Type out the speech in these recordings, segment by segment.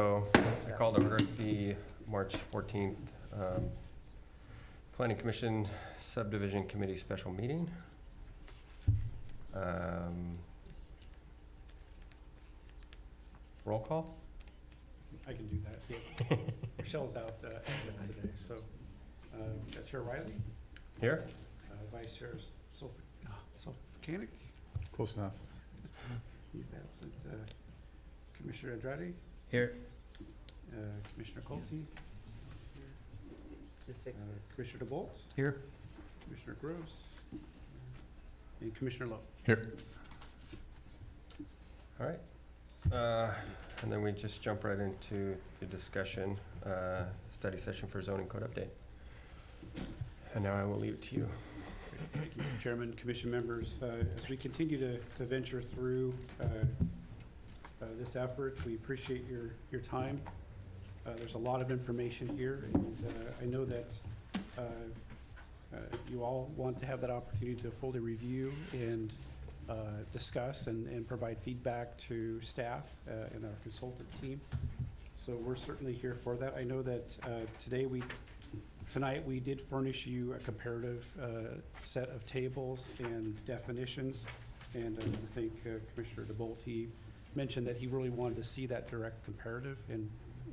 So I called over the March 14th Planning Commission Subdivision Committee special meeting. Roll call? I can do that. Yeah. Michelle's out today, so Chair Riley, Here? Vice Chair Sofkanik, Close enough. he's absent. Commissioner Andrade, Here. Commissioner Colty, Commissioner DeBolt, Here. Commissioner Gross, and Commissioner Lowe. Here. All right. And then we just jump right into the discussion, study session for zoning code update. And now I will leave it to you. Thank you, Chairman, Commission members. As we continue to venture through this effort, we appreciate your time. There's a lot of information here, and I know that you all want to have that opportunity to fully review and discuss and provide feedback to staff and our consultant team. So we're certainly here for that. I know that tonight we did furnish you a comparative set of tables and definitions, and I think Commissioner DeBolt mentioned that he really wanted to see that direct comparative, and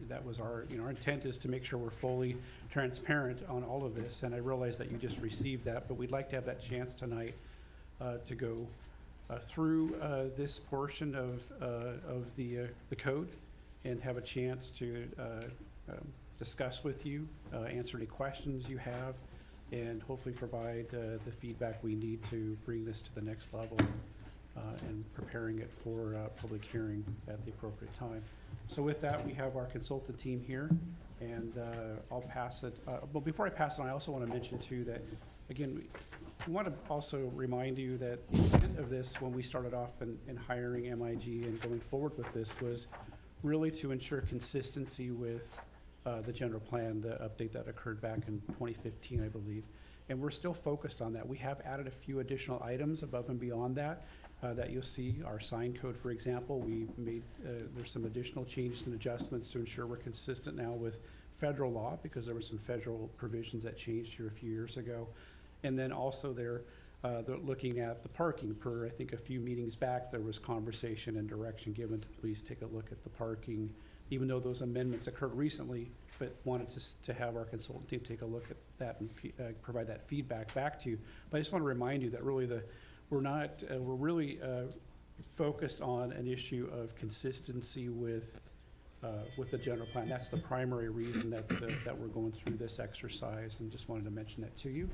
that was our intent is to make sure we're fully transparent on all of this. And I realize that you just received that, but we'd like to have that chance tonight to go through this portion of the code and have a chance to discuss with you, answer any questions you have, and hopefully provide the feedback we need to bring this to the next level and preparing it for public hearing at the appropriate time. So with that, we have our consultant team here, and I'll pass it. But before I pass it on, I also want to mention too that, again, we want to also remind you that the intent of this, when we started off in hiring MIG and going forward with this, was really to ensure consistency with the general plan, the update that occurred back in 2015, I believe. And we're still focused on that. We have added a few additional items above and beyond that that you'll see. Our sign code, for example, we made, there's some additional changes and adjustments to ensure we're consistent now with federal law, because there were some federal provisions that changed here a few years ago. And then also they're looking at the parking. Per, I think, a few meetings back, there was conversation and direction given to please take a look at the parking, even though those amendments occurred recently, but wanted to have our consultant team take a look at that and provide that feedback back to you. But I just want to remind you that really we're really focused on an issue of consistency with the general plan. That's the primary reason that we're going through this exercise, and just wanted to mention that to you.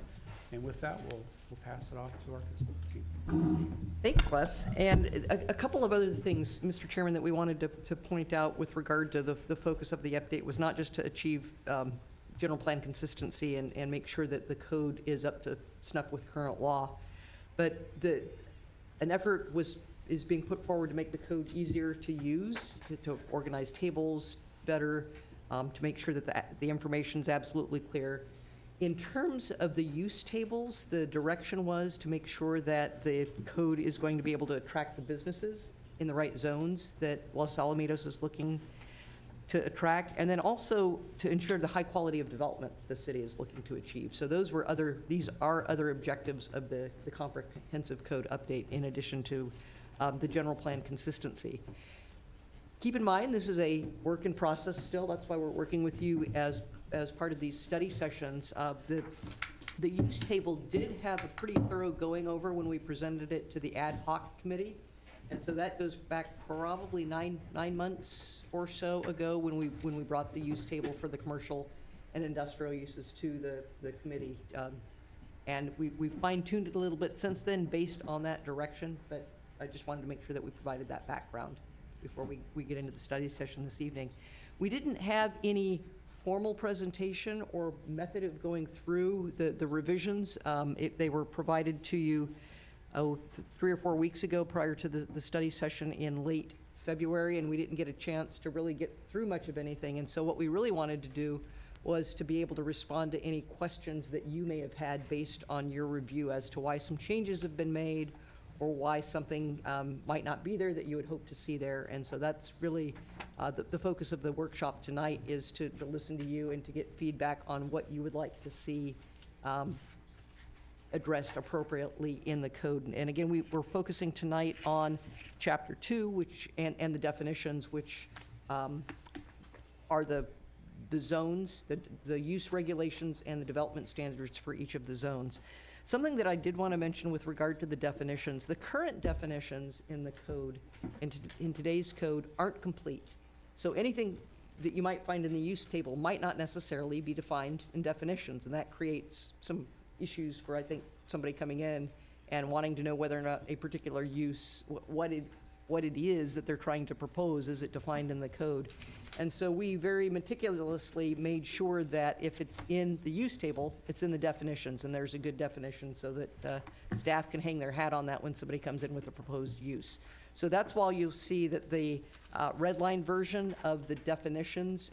And with that, we'll pass it off to our consultant team. Thanks, Les. And a couple of other things, Mr. Chairman, that we wanted to point out with regard to the focus of the update was not just to achieve general plan consistency and make sure that the code is up to snuff with current law, but an effort is being put forward to make the code easier to use, to organize tables better, to make sure that the information is absolutely clear. In terms of the use tables, the direction was to make sure that the code is going to be able to attract the businesses in the right zones that Los Alamitos is looking to attract, and then also to ensure the high quality of development the city is looking to achieve. So these are other objectives of the comprehensive code update, in addition to the general plan consistency. Keep in mind, this is a work in process still. That's why we're working with you as part of these study sessions. The use table did have a pretty thorough going over when we presented it to the ad hoc committee. And so that goes back probably nine months or so ago when we brought the use table for the commercial and industrial uses to the committee. And we've fine-tuned it a little bit since then based on that direction, but I just wanted to make sure that we provided that background before we get into the study session this evening. We didn't have any formal presentation or method of going through the revisions. They were provided to you 3 or 4 weeks ago prior to the study session in late February, and we didn't get a chance to really get through much of anything. And so what we really wanted to do was to be able to respond to any questions that you may have had based on your review as to why some changes have been made or why something might not be there that you would hope to see there. And so that's really The focus of the workshop tonight is to listen to you and to get feedback on what you would like to see addressed appropriately in the code. And again, we're focusing tonight on Chapter 2, which, and the definitions, which are the zones, the use regulations, and the development standards for each of the zones. Something that I did want to mention with regard to the definitions, the current definitions in the code, in today's code, aren't complete. So anything that you might find in the use table might not necessarily be defined in definitions, and that creates some issues for, I think, somebody coming in and wanting to know whether or not a particular use, what it is that they're trying to propose, is it defined in the code? And so we very meticulously made sure that if it's in the use table, it's in the definitions, and there's a good definition so that staff can hang their hat on that when somebody comes in with a proposed use. So that's why you'll see that the red line version of the definitions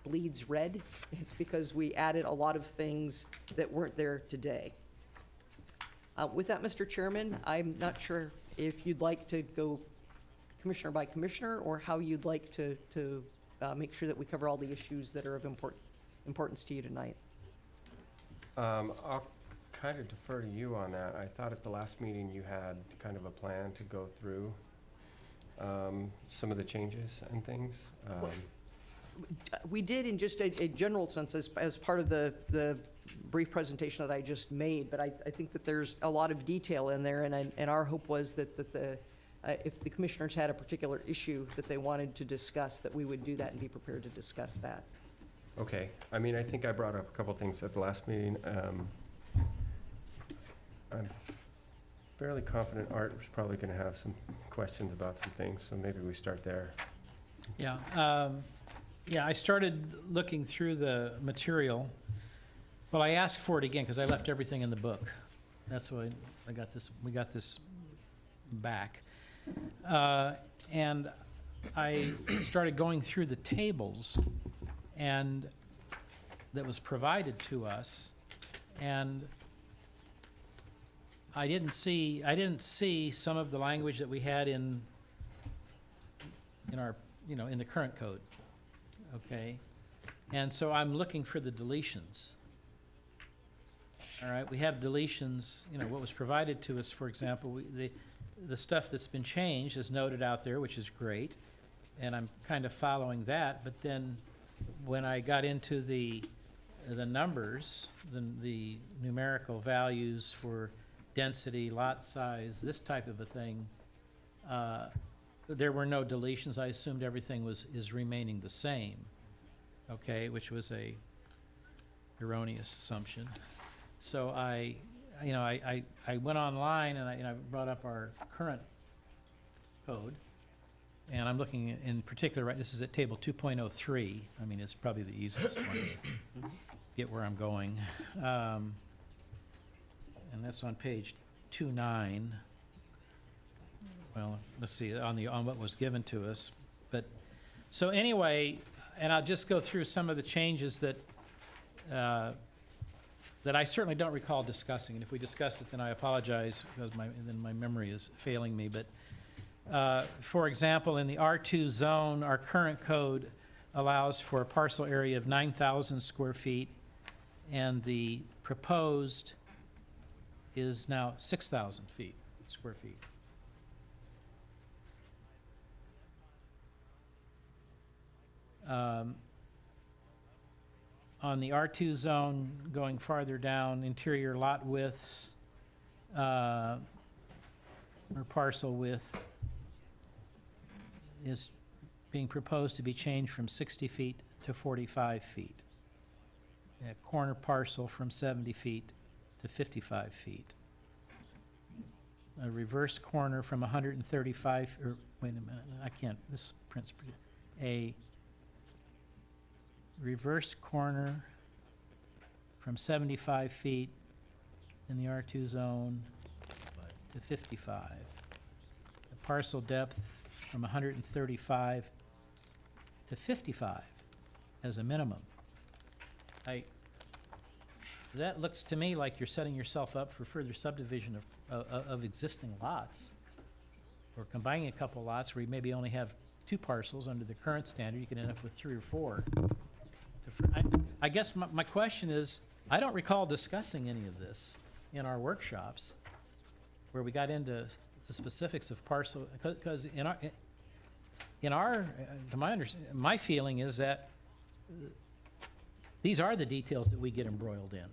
bleeds red. It's because we added a lot of things that weren't there today. With that, Mr. Chairman, I'm not sure if you'd like to go commissioner by commissioner, or how you'd like to make sure that we cover all the issues that are of importance to you tonight. I'll kind of defer to you on that. I thought at the last meeting you had kind of a plan to go through some of the changes and things. We did in just a general sense as part of the brief presentation that I just made, but I think that there's a lot of detail in there, and our hope was that if the commissioners had a particular issue that they wanted to discuss, that we would do that and be prepared to discuss that. Okay. I mean, I think I brought up a couple things at the last meeting. I'm fairly confident Art was probably going to have some questions about some things, so maybe we start there. Yeah, I started looking through the material. Well, I asked for it again because I left everything in the book. That's why I got this. We got this back, and I started going through the tables, and that was provided to us, and I didn't see some of the language that we had in our, in the current code. Okay, and so I'm looking for the deletions. All right, we have deletions. What was provided to us, for example, the stuff that's been changed is noted out there, which is great, and I'm kind of following that. But then, when I got into the numbers, the numerical values for density, lot size, this type of a thing, there were no deletions. I assumed everything is remaining the same, okay, which was a erroneous assumption. So I went online and I brought up our current code, and I'm looking in particular, right, this is at table 2.03. I mean, it's probably the easiest one to get where I'm going. And that's on page 2.9. Well, let's see, on what was given to us. But, so anyway, and I'll just go through some of the changes that I certainly don't recall discussing. And if we discussed it, then I apologize, because my memory is failing me. But, for example, in the R2 zone, our current code allows for a parcel area of 9,000 square feet, and the proposed is now 6,000 square feet. On the R2 zone, going farther down, interior lot widths, or parcel width is being proposed to be changed from 60 feet to 45 feet. A corner parcel from 70 feet to 55 feet. A reverse corner from 135, or wait a minute, I can't, this print's pretty, a reverse corner from 75 feet in the R2 zone to 55. A parcel depth from 135 to 55 as a minimum. That looks to me like you're setting yourself up for further subdivision of existing lots, or combining a couple lots where you maybe only have 2 parcels under the current standard, you could end up with 3 or 4. I guess my question is, I don't recall discussing any of this in our workshops where we got into the specifics of parcel, because to my feeling is that these are the details that we get embroiled in.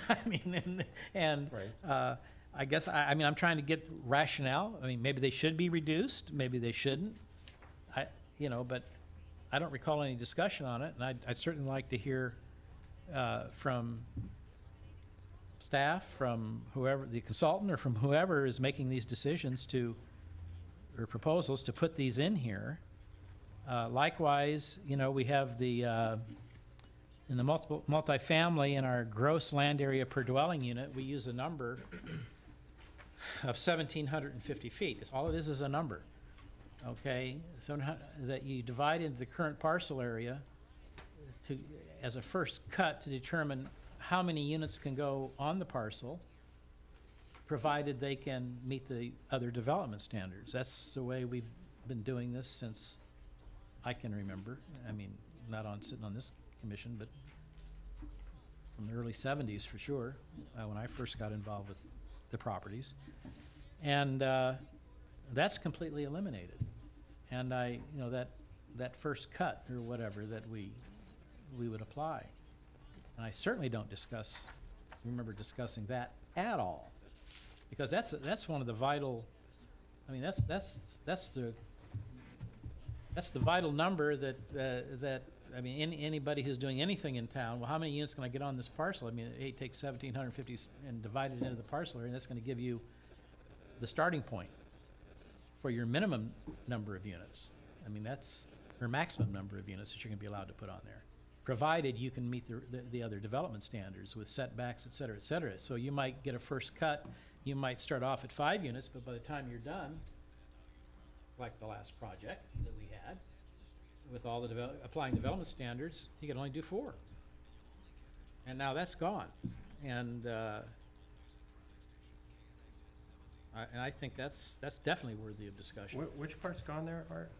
I mean, Right. I guess, I mean, I'm trying to get rationale. I mean, maybe they should be reduced, maybe they shouldn't. But I don't recall any discussion on it, and I'd certainly like to hear from staff, from whoever, the consultant, or from whoever is making these decisions or proposals to put these in here. Likewise, we have in the multifamily, in our gross land area per dwelling unit, we use a number of 1,750 feet. All it is a number, okay? So that you divide into the current parcel area as a first cut to determine how many units can go on the parcel, provided they can meet the other development standards. That's the way we've been doing this since I can remember. I mean, not sitting on this commission, but from the early 70s for sure, when I first got involved with the properties. And that's completely eliminated. And that first cut or whatever that we would apply. And I certainly don't remember discussing that at all. Because that's one of the vital, I mean, that's the vital number that I mean, anybody who's doing anything in town, well, how many units can I get on this parcel? I mean, it takes 1,750 and divide it into the parcel area, and that's going to give you the starting point for your minimum number of units. I mean, that's your maximum number of units that you're going to be allowed to put on there, provided you can meet the other development standards with setbacks, et cetera, et cetera. So you might get a first cut. You might start off at 5 units, but by the time you're done, like the last project that we had, with all the applying development standards, you can only do 4. And now that's gone. And I think that's definitely worthy of discussion. Which part's gone there, Art?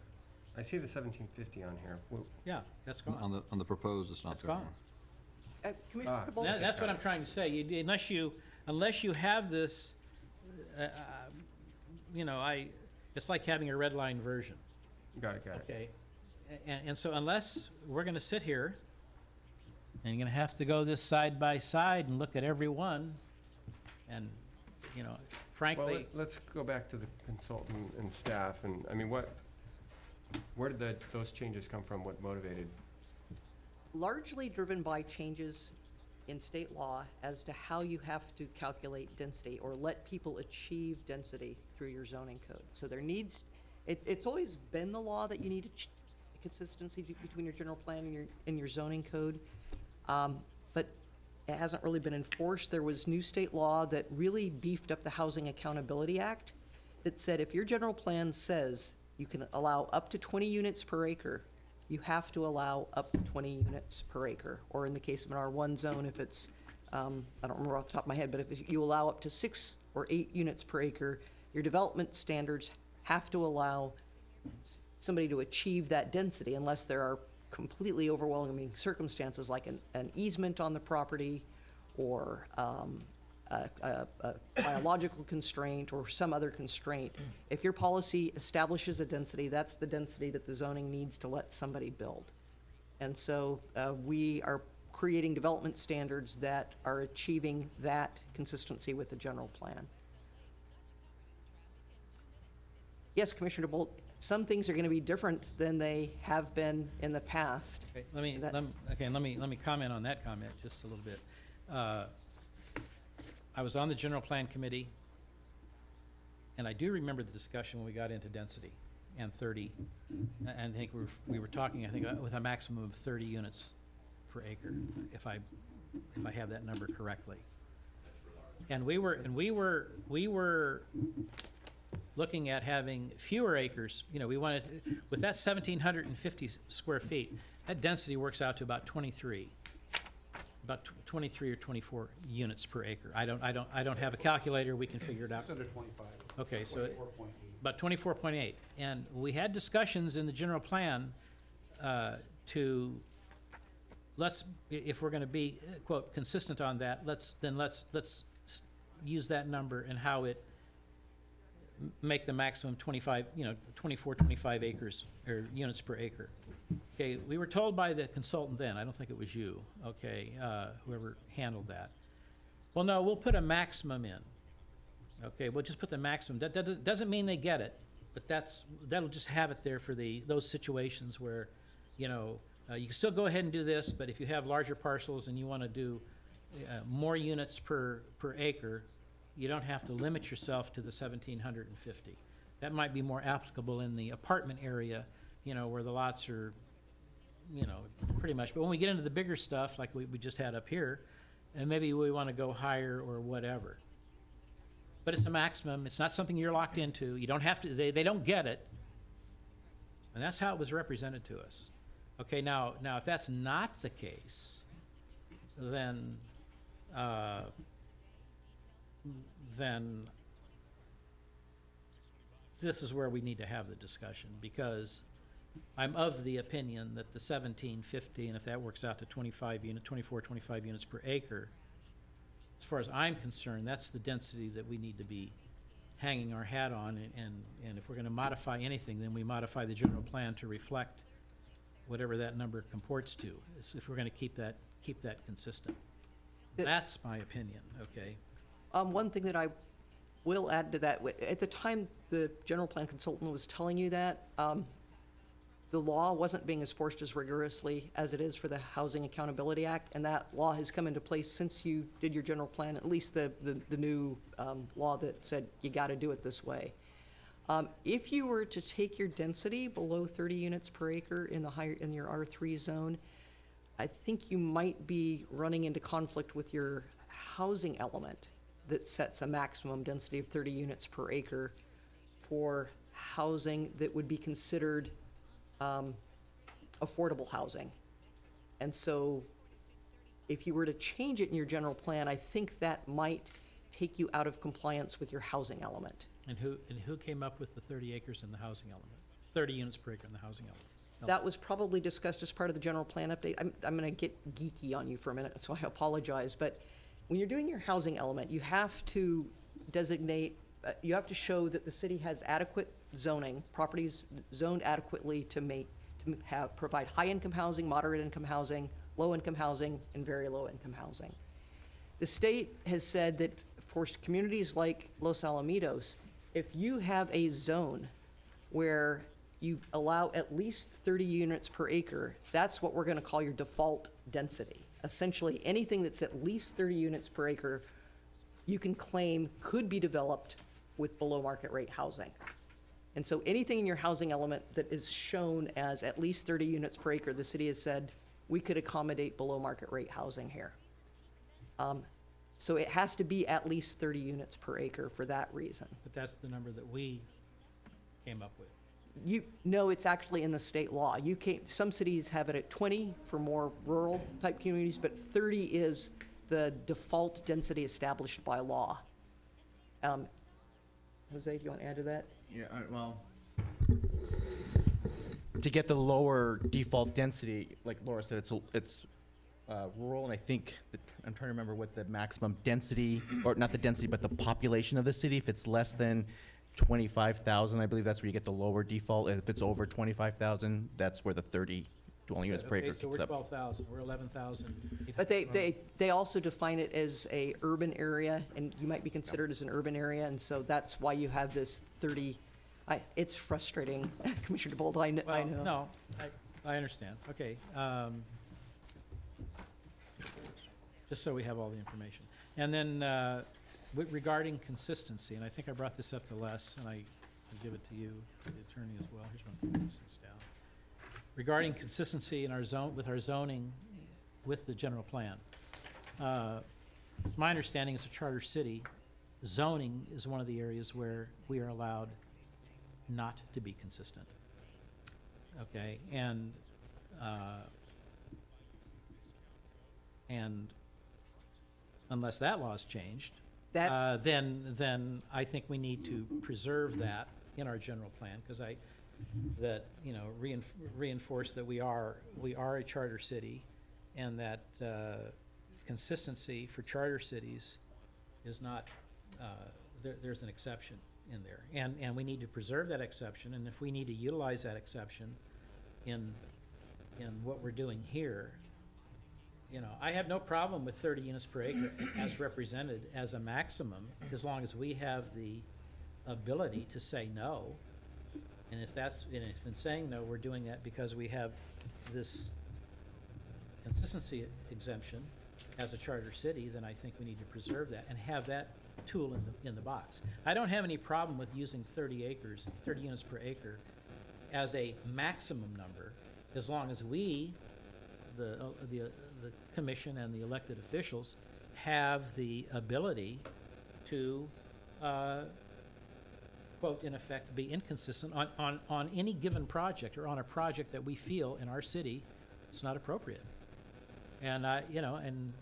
I see the 1750 on here. Yeah, that's gone. On the proposed, it's not That's there gone. anymore. Commissioner DeBolt? That's what I'm trying to say. Unless you have this, it's like having a red line version. Got it. Okay, and so unless we're gonna sit here, and you're gonna have to go this side by side and look at every one, and, Well, frankly, let's go back to the consultant and staff, and, I mean, where did those changes come from? What motivated? Largely driven by changes in state law as to how you have to calculate density or let people achieve density through your zoning code. So it's always been the law that you need consistency between your general plan and your zoning code. But it hasn't really been enforced. There was new state law that really beefed up the Housing Accountability Act that said if your general plan says you can allow up to 20 units per acre, you have to allow up to 20 units per acre. Or in the case of an R1 zone, if it's, I don't remember off the top of my head, but if you allow up to 6 or 8 units per acre, your development standards have to allow somebody to achieve that density unless there are completely overwhelming circumstances like an easement on the property or a biological constraint or some other constraint. If your policy establishes a density, that's the density that the zoning needs to let somebody build. And so we are creating development standards that are achieving that consistency with the general plan. Yes, Commissioner DeBolt, some things are going to be different than they have been in the past. okay, let me comment on that comment just a little bit. I was on the general plan committee, and I do remember the discussion when we got into density and 30, and I think we were talking, I think, with a maximum of 30 units per acre, if I have that number correctly. And we were looking at having fewer acres. We wanted, with that 1,750 square feet, that density works out to about 23. About 23 or 24 units per acre. I don't have a calculator. We can figure it out. It's under 25. Okay, so 24.8. about 24.8. And we had discussions in the general plan to, if we're going to be, quote, consistent on that, let's use that number and how it make the maximum 25, 24, 25 acres, or units per acre. Okay, we were told by the consultant then, I don't think it was you, okay, whoever handled that. Well, no, we'll put a maximum in. Okay, we'll just put the maximum. That doesn't mean they get it, but that'll just have it there for those situations where, you can still go ahead and do this, but if you have larger parcels and you want to do more units per acre, you don't have to limit yourself to the 1,750. That might be more applicable in the apartment area, where the lots are, pretty much. But when we get into the bigger stuff, like we just had up here, and maybe we want to go higher or whatever. But it's a maximum. It's not something you're locked into. You don't have to, they don't get it. And that's how it was represented to us. Okay, now if that's not the case, then this is where we need to have the discussion, because I'm of the opinion that the 1,750, and if that works out to 24, 25 units per acre, as far as I'm concerned, that's the density that we need to be hanging our hat on, and if we're going to modify anything, then we modify the general plan to reflect whatever that number comports to, if we're going to keep that consistent. That's my opinion, okay? One thing that I will add to that, at the time the general plan consultant was telling you that, the law wasn't being enforced as rigorously as it is for the Housing Accountability Act, and that law has come into place since you did your general plan, at least the new law that said you got to do it this way. If you were to take your density below 30 units per acre in your R3 zone, I think you might be running into conflict with your housing element that sets a maximum density of 30 units per acre for housing that would be considered affordable housing. And so if you were to change it in your general plan, I think that might take you out of compliance with your housing element. And who came up with the 30 acres in the housing element? 30 units per acre in the housing element? That was probably discussed as part of the general plan update. I'm going to get geeky on you for a minute, so I apologize. But when you're doing your housing element, you have to designate, you have to show that the city has adequate zoning, properties zoned adequately to provide high-income housing, moderate-income housing, low-income housing, and very low-income housing. The state has said that for communities like Los Alamitos, if you have a zone where you allow at least 30 units per acre, that's what we're going to call your default density. Essentially, anything that's at least 30 units per acre, you can claim could be developed with below market rate housing. And so anything in your housing element that is shown as at least 30 units per acre, the city has said, we could accommodate below market rate housing here. So it has to be at least 30 units per acre for that reason. But that's the number that we came up with. No, it's actually in the state law. Some cities have it at 20 for more rural type communities, but 30 is the default density established by law. Jose, do you want to add to that? Yeah, well, to get the lower default density, like Laura said, it's rural, and I think that, I'm trying to remember what the maximum density, or not the density, but the population of the city. If it's less than 25,000, I believe that's where you get the lower default. And if it's over 25,000, that's where the 30 dwelling units per acre Okay, so we're kicks up. 12,000, we're 11,000. But they also define it as a urban area, and you might be considered as an urban area, and so that's why you have this 30. It's frustrating, Commissioner DeBolt, I know. Well, no, I understand. Okay. Just so we have all the information. And then regarding consistency, and I think I brought this up to Les, and I'll give it to you, the attorney as well. Here's one, put this down. Regarding consistency in our zoning with the general plan. It's my understanding as a charter city, zoning is one of the areas where we are allowed not to be consistent. Okay, and unless that law is changed, then I think we need to preserve that in our general plan, because that, you know, reinforce that we are a charter city, and that consistency for charter cities is not, there's an exception in there. And we need to preserve that exception, and if we need to utilize that exception in what we're doing here, you know, I have no problem with 30 units per acre as represented as a maximum, as long as we have the ability to say no. And if it's been saying no, we're doing that because we have this consistency exemption as a charter city, then I think we need to preserve that and have that tool in the box. I don't have any problem with using 30 units per acre as a maximum number, as long as we, the commission and the elected officials, have the ability to, quote, in effect, be inconsistent on any given project, or on a project that we feel in our city is not appropriate. And you know, and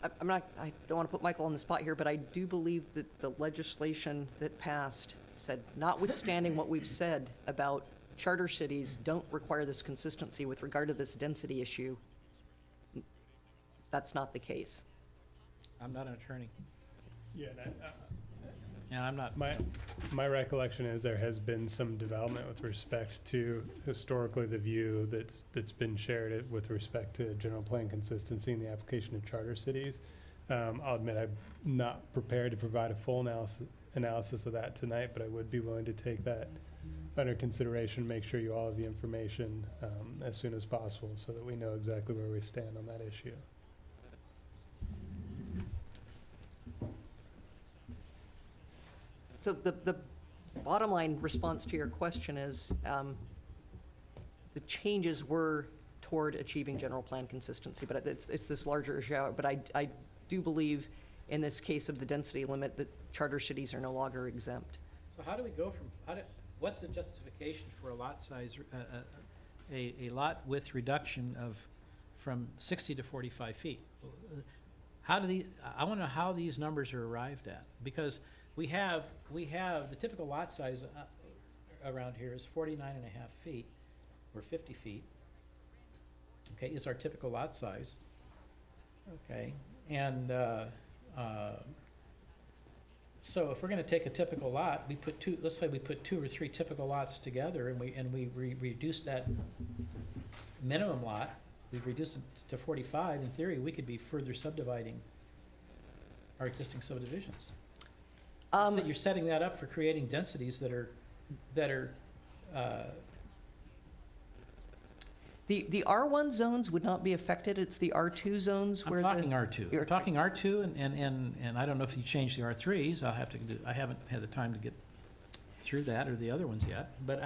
I don't want to put Michael on the spot here, but I do believe that the legislation that passed said, notwithstanding what we've said about charter cities don't require this consistency with regard to this density issue, that's not the case. I'm not an attorney, Yeah, and I'm not. my recollection is there has been some development with respect to historically the view that's been shared with respect to general plan consistency in the application of charter cities. I'll admit I'm not prepared to provide a full analysis of that tonight, but I would be willing to take that under consideration, make sure you all have the information as soon as possible so that we know exactly where we stand on that issue. So the bottom line response to your question is, the changes were toward achieving general plan consistency, but it's this larger issue. But I do believe in this case of the density limit that charter cities are no longer exempt. So how do we go from, what's the justification for a lot size, a lot width reduction from 60 to 45 feet? I want to know how these numbers are arrived at, because we have the typical lot size around here is 49 and a half feet, or 50 feet. Okay, is our typical lot size. Okay, and so if we're going to take a typical lot, we put let's say we put 2 or 3 typical lots together, and we reduce that minimum lot, we reduce it to 45. In theory, we could be further subdividing our existing subdivisions. So you're setting that up for creating densities that are The R1 zones would not be affected. It's the R2 zones where I'm talking R2. You're We're talking R2, and I don't know if you changed the R3s. I haven't had the time to get through that or the other ones yet. But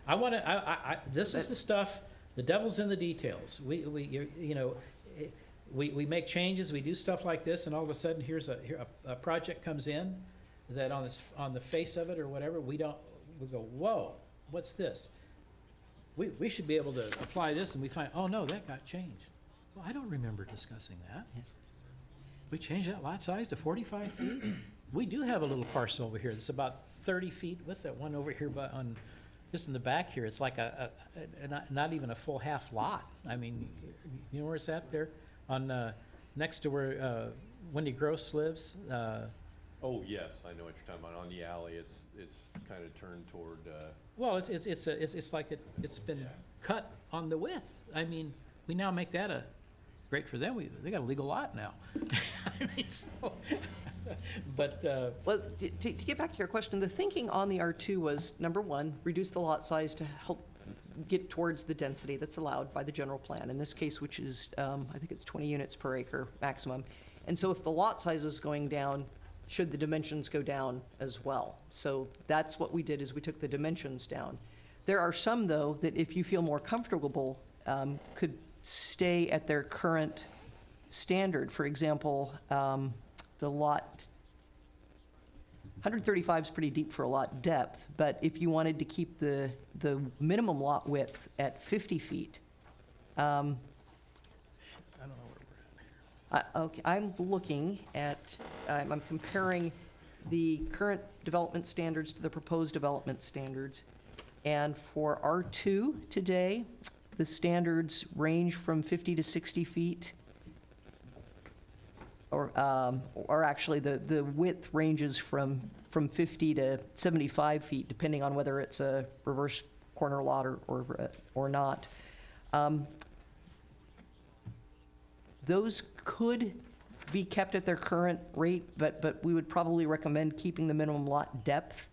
I want to, this is the stuff, the devil's in the details. We make changes, we do stuff like this, and all of a sudden, here's a project comes in that on the face of it or whatever, we go, whoa, what's this? We should be able to apply this, and we find, oh, no, that got changed. Well, I don't remember discussing that. We changed that lot size to 45 feet? We do have a little parcel over here that's about 30 feet. What's that one over here just in the back here? It's like not even a full half lot. I mean, you know where it's at there? Next to where Wendy Gross lives? Oh, yes, I know what you're talking about. On the alley, it's kind of turned toward, Well, it's like it's been cut on the width. I mean, we now make that great for them. They got a legal lot now. I mean, so, but, Well, to get back to your question, the thinking on the R2 was, number one, reduce the lot size to help get towards the density that's allowed by the general plan, in this case, which is, I think it's 20 units per acre maximum. And so if the lot size is going down, should the dimensions go down as well? So that's what we did, is we took the dimensions down. There are some, though, that if you feel more comfortable, could stay at their current standard. For example, the lot, 135 is pretty deep for a lot depth, but if you wanted to keep the minimum lot width at 50 feet, I don't know where we're at. okay, I'm looking at, I'm comparing the current development standards to the proposed development standards. And for R2 today, the standards range from 50 to 60 feet. Or actually, the width ranges from 50 to 75 feet, depending on whether it's a reverse corner lot or not. Those could be kept at their current rate, but we would probably recommend keeping the minimum lot depth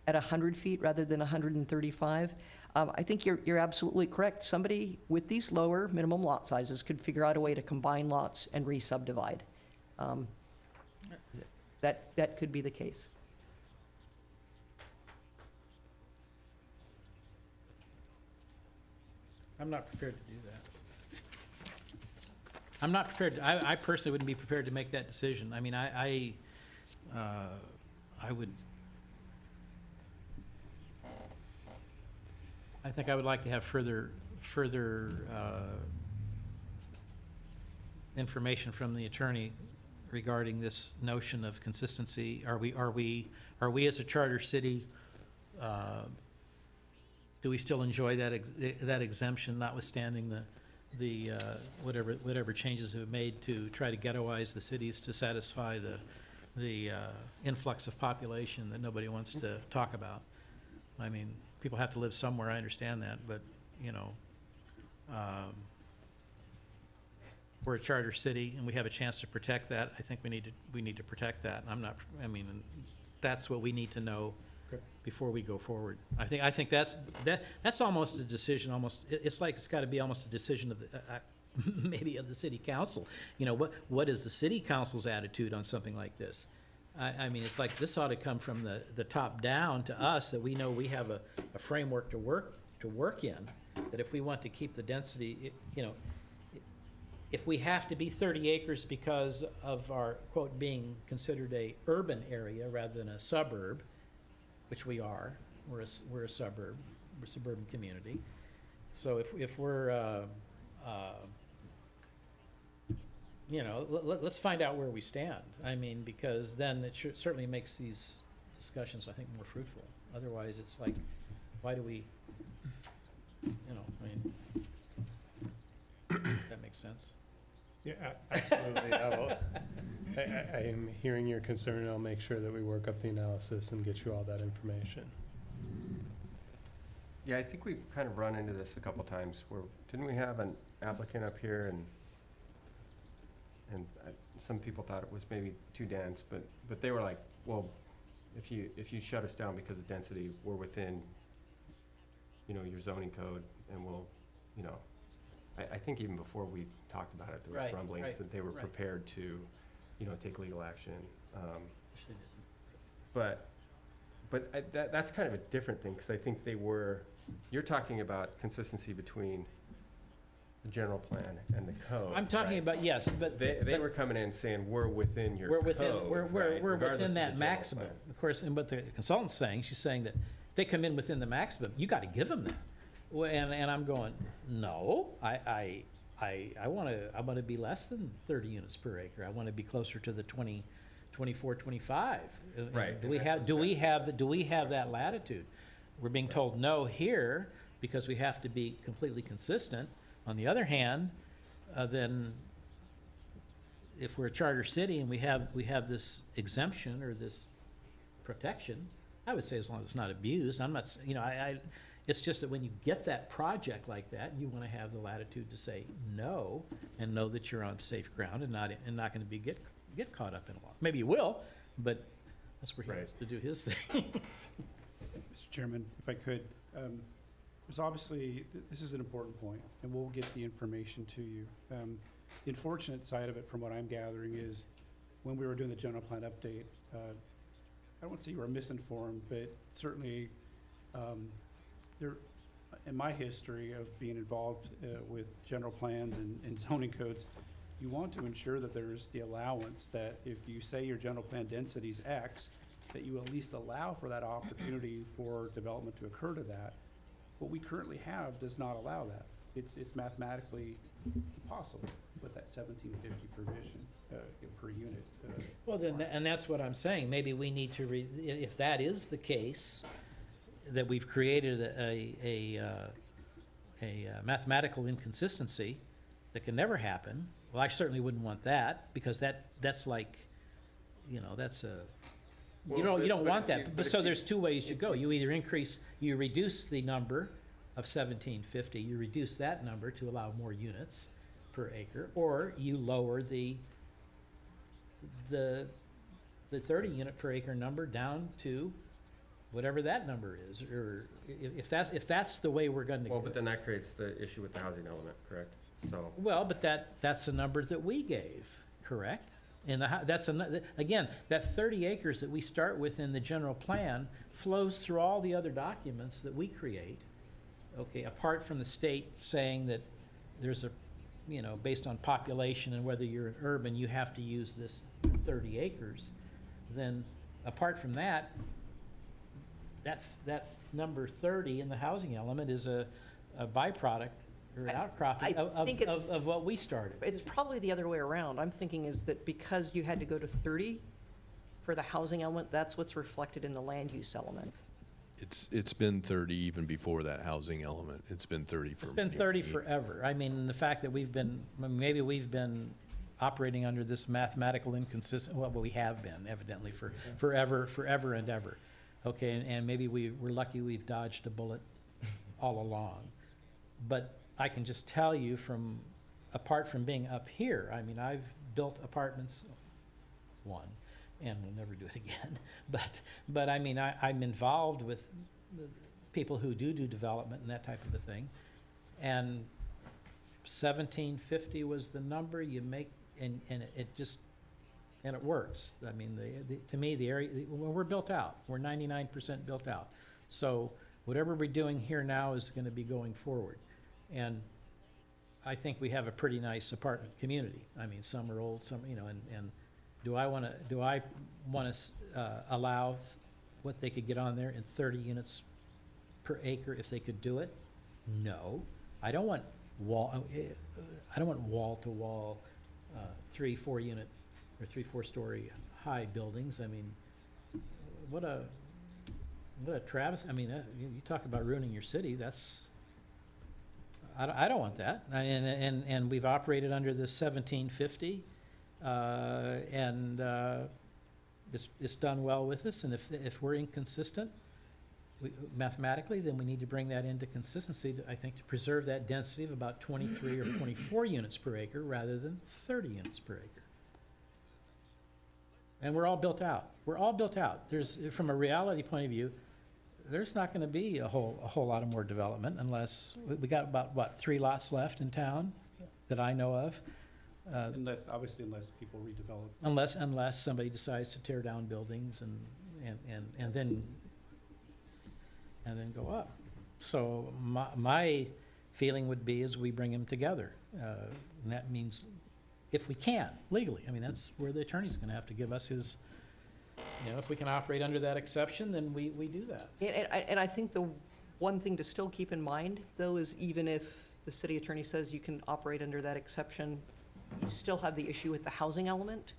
at 100 feet rather than 135. I think you're absolutely correct. Somebody with these lower minimum lot sizes could figure out a way to combine lots and re-subdivide. That could be the case. I'm not prepared to do that. I'm not prepared, I personally wouldn't be prepared to make that decision. I mean, I would, I think I would like to have further information from the attorney regarding this notion of consistency. Are we as a charter city, do we still enjoy that exemption, notwithstanding the whatever changes have been made to try to ghettoize the cities to satisfy the influx of population that nobody wants to talk about? I mean, people have to live somewhere, I understand that, but, you know, we're a charter city and we have a chance to protect that. I think we need to protect that. I mean, that's what we need to know before we go forward. I think that's almost a decision, it's like it's gotta be almost a decision of the, maybe of the city council. You know, what is the city council's attitude on something like this? I mean, it's like, this ought to come from the top down to us, that we know we have a framework to work in, that if we want to keep the density, you know, if we have to be 30 acres because of our, quote, being considered a urban area rather than a suburb, which we are, we're a suburb, we're a suburban community. So if we're, you know, let's find out where we stand. I mean, because then it certainly makes these discussions, I think, more fruitful. Otherwise, it's like, why do we, you know, I mean, that makes sense. Yeah, absolutely. I am hearing your concern, and I'll make sure that we work up the analysis and get you all that information. Yeah, I think we've kind of run into this a couple times where, didn't we have an applicant up here and some people thought it was maybe too dense, but they were like, well, if you shut us down because of density, we're within, you know, your zoning code, and we'll, you know, I think even before we talked about it, there was Right, rumblings right, that they were right. prepared to, you know, take legal action. But that's kind of a different thing, because I think you're talking about consistency between the general plan and the code. I'm talking right? about, yes, but. They were coming in saying, we're within your We're code. within, we're regardless within of that the general maximum, plan. of course, and what the consultant's saying, she's saying that if they come in within the maximum, you gotta give them that. Well, and I'm going, no, I wanna be less than 30 units per acre. I wanna be closer to the 20, 24, 25. Right, Do we have that latitude? We're being told no here because we have to be completely consistent. On the other hand, then if we're a charter city and we have this exemption or this protection, I would say as long as it's not abused. I'm not, you know, it's just that when you get that project like that, you want to have the latitude to say no and know that you're on safe ground and not going to get caught up in a law. Maybe you will, but that's where he has to do his thing. Mr. Chairman, if I could, there's obviously, this is an important point, and we'll get the information to you. The unfortunate side of it, from what I'm gathering, is when we were doing the general plan update, I don't want to say you were misinformed, but certainly there, in my history of being involved with general plans and zoning codes, you want to ensure that there's the allowance that if you say your general plan density is X, that you at least allow for that opportunity for development to occur to that. What we currently have does not allow that. it's mathematically possible with that 1750 provision per unit. Well, then, and that's what I'm saying, maybe we need to if that is the case, that we've created a mathematical inconsistency that can never happen, well, I certainly wouldn't want that, because that's like, that's a, you Well, don't but want if that. you- But but so if you- there's two ways you go. You either you reduce the number of 1750, you reduce that number to allow more units per acre, or you lower the 30 unit per acre number down to whatever that number is, or if that's the way we're going to. Well, but then that creates the issue with the housing element, correct? So, Well, but that's the number that we gave, correct? And again, that 30 acres that we start with in the general plan flows through all the other documents that we create. Okay, apart from the state saying that there's based on population and whether you're urban, you have to use this 30 acres. Then, apart from that number 30 in the housing element is a byproduct or an outcropping I think of what we started. It's probably the other way around. I'm thinking is that because you had to go to 30 for the housing element, that's what's reflected in the land use element. It's been 30 even before that housing element. It's been 30 for. It's been 30 forever. I mean, the fact that maybe we've been operating under this mathematical inconsistent, well, we have been evidently for forever and ever. Okay, and maybe we're lucky we've dodged a bullet all along. But I can just tell you apart from being up here, I mean, I've built apartments, one, and we'll never do it again. But I mean, I'm involved with people who do development and that type of a thing. And 1750 was the number you make, and it works. I mean, to me, the area, we're built out. We're 99% built out. So whatever we're doing here now is going to be going forward. And I think we have a pretty nice apartment community. I mean, some are old, some, and do I want to allow what they could get on there in 30 units per acre if they could do it? No. I don't want wall-to-wall 3-4 unit or 3-4 story high buildings. I mean, what a travesty. I mean, you talk about ruining your city. I don't want that. And we've operated under this 1750, and it's done well with us. And if we're inconsistent mathematically, then we need to bring that into consistency, I think, to preserve that density of about 23 or 24 units per acre rather than 30 units per acre. And we're all built out. We're all built out. From a reality point of view, there's not going to be a whole lot of more development unless we got about 3 lots left in town that I know of. Unless people redevelop. Unless somebody decides to tear down buildings and then go up. So my feeling would be is we bring them together. And that means if we can, legally. I mean, that's where the attorney's going to have to give us his, if we can operate under that exception, then we do that. And I think the one thing to still keep in mind, though, is even if the city attorney says you can operate under that exception, you still have the issue with the housing element.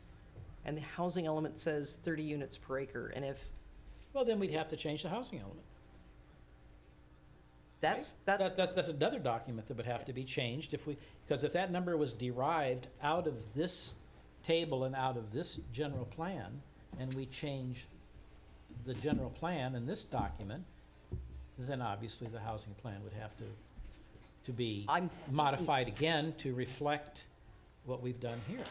And the housing element says 30 units per acre. And if Well, then we'd have to change the housing element. that's That's another document that would have to be changed because if that number was derived out of this table and out of this general plan, and we change the general plan in this document, then obviously the housing plan would have to be modified again to reflect what we've done here.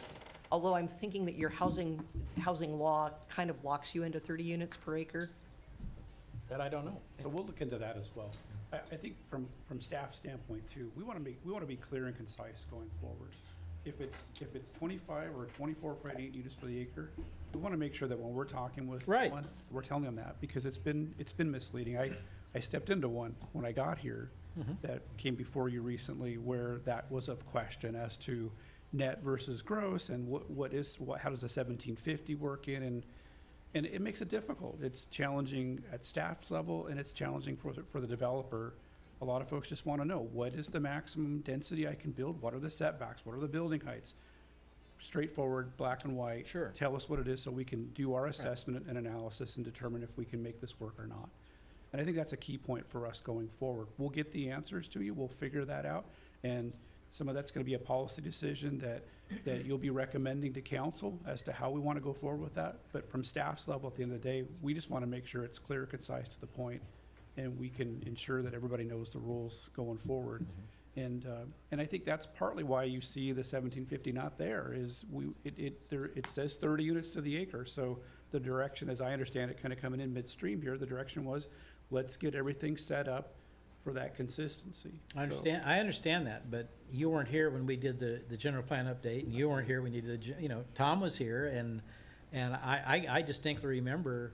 although I'm thinking that your housing law kind of locks you into 30 units per acre. That I don't know. So we'll look into that as well. I think from staff standpoint too, we want to be clear and concise going forward. If it's 25 or 24.8 units per the acre, we want to make sure that when we're talking with Right. someone, we're telling them that, because it's been misleading. I stepped into one when I got here that came before you recently, where that was of question as to net versus gross, and how does the 1750 work in, and it makes it difficult. It's challenging at staff level, and it's challenging for the developer a lot of folks just want to know, what is the maximum density I can build? What are the setbacks? What are the building heights? Straightforward, black and white. Sure. Tell us what it is so we can do our assessment and analysis and determine if we can make this work or not. And I think that's a key point for us going forward. We'll get the answers to you, we'll figure that out, and some of that's gonna be a policy decision that you'll be recommending to council as to how we wanna go forward with that. But from staff's level, at the end of the day, we just wanna make sure it's clear, concise, to the point, and we can ensure that everybody knows the rules going forward. And I think that's partly why you see the 1750 not there, is it says 30 units to the acre. So the direction, as I understand it, kind of coming in midstream here, the direction was, let's get everything set up for that consistency. I So- understand that, but you weren't here when we did the general plan update, and you weren't here when you did Tom was here, and I distinctly remember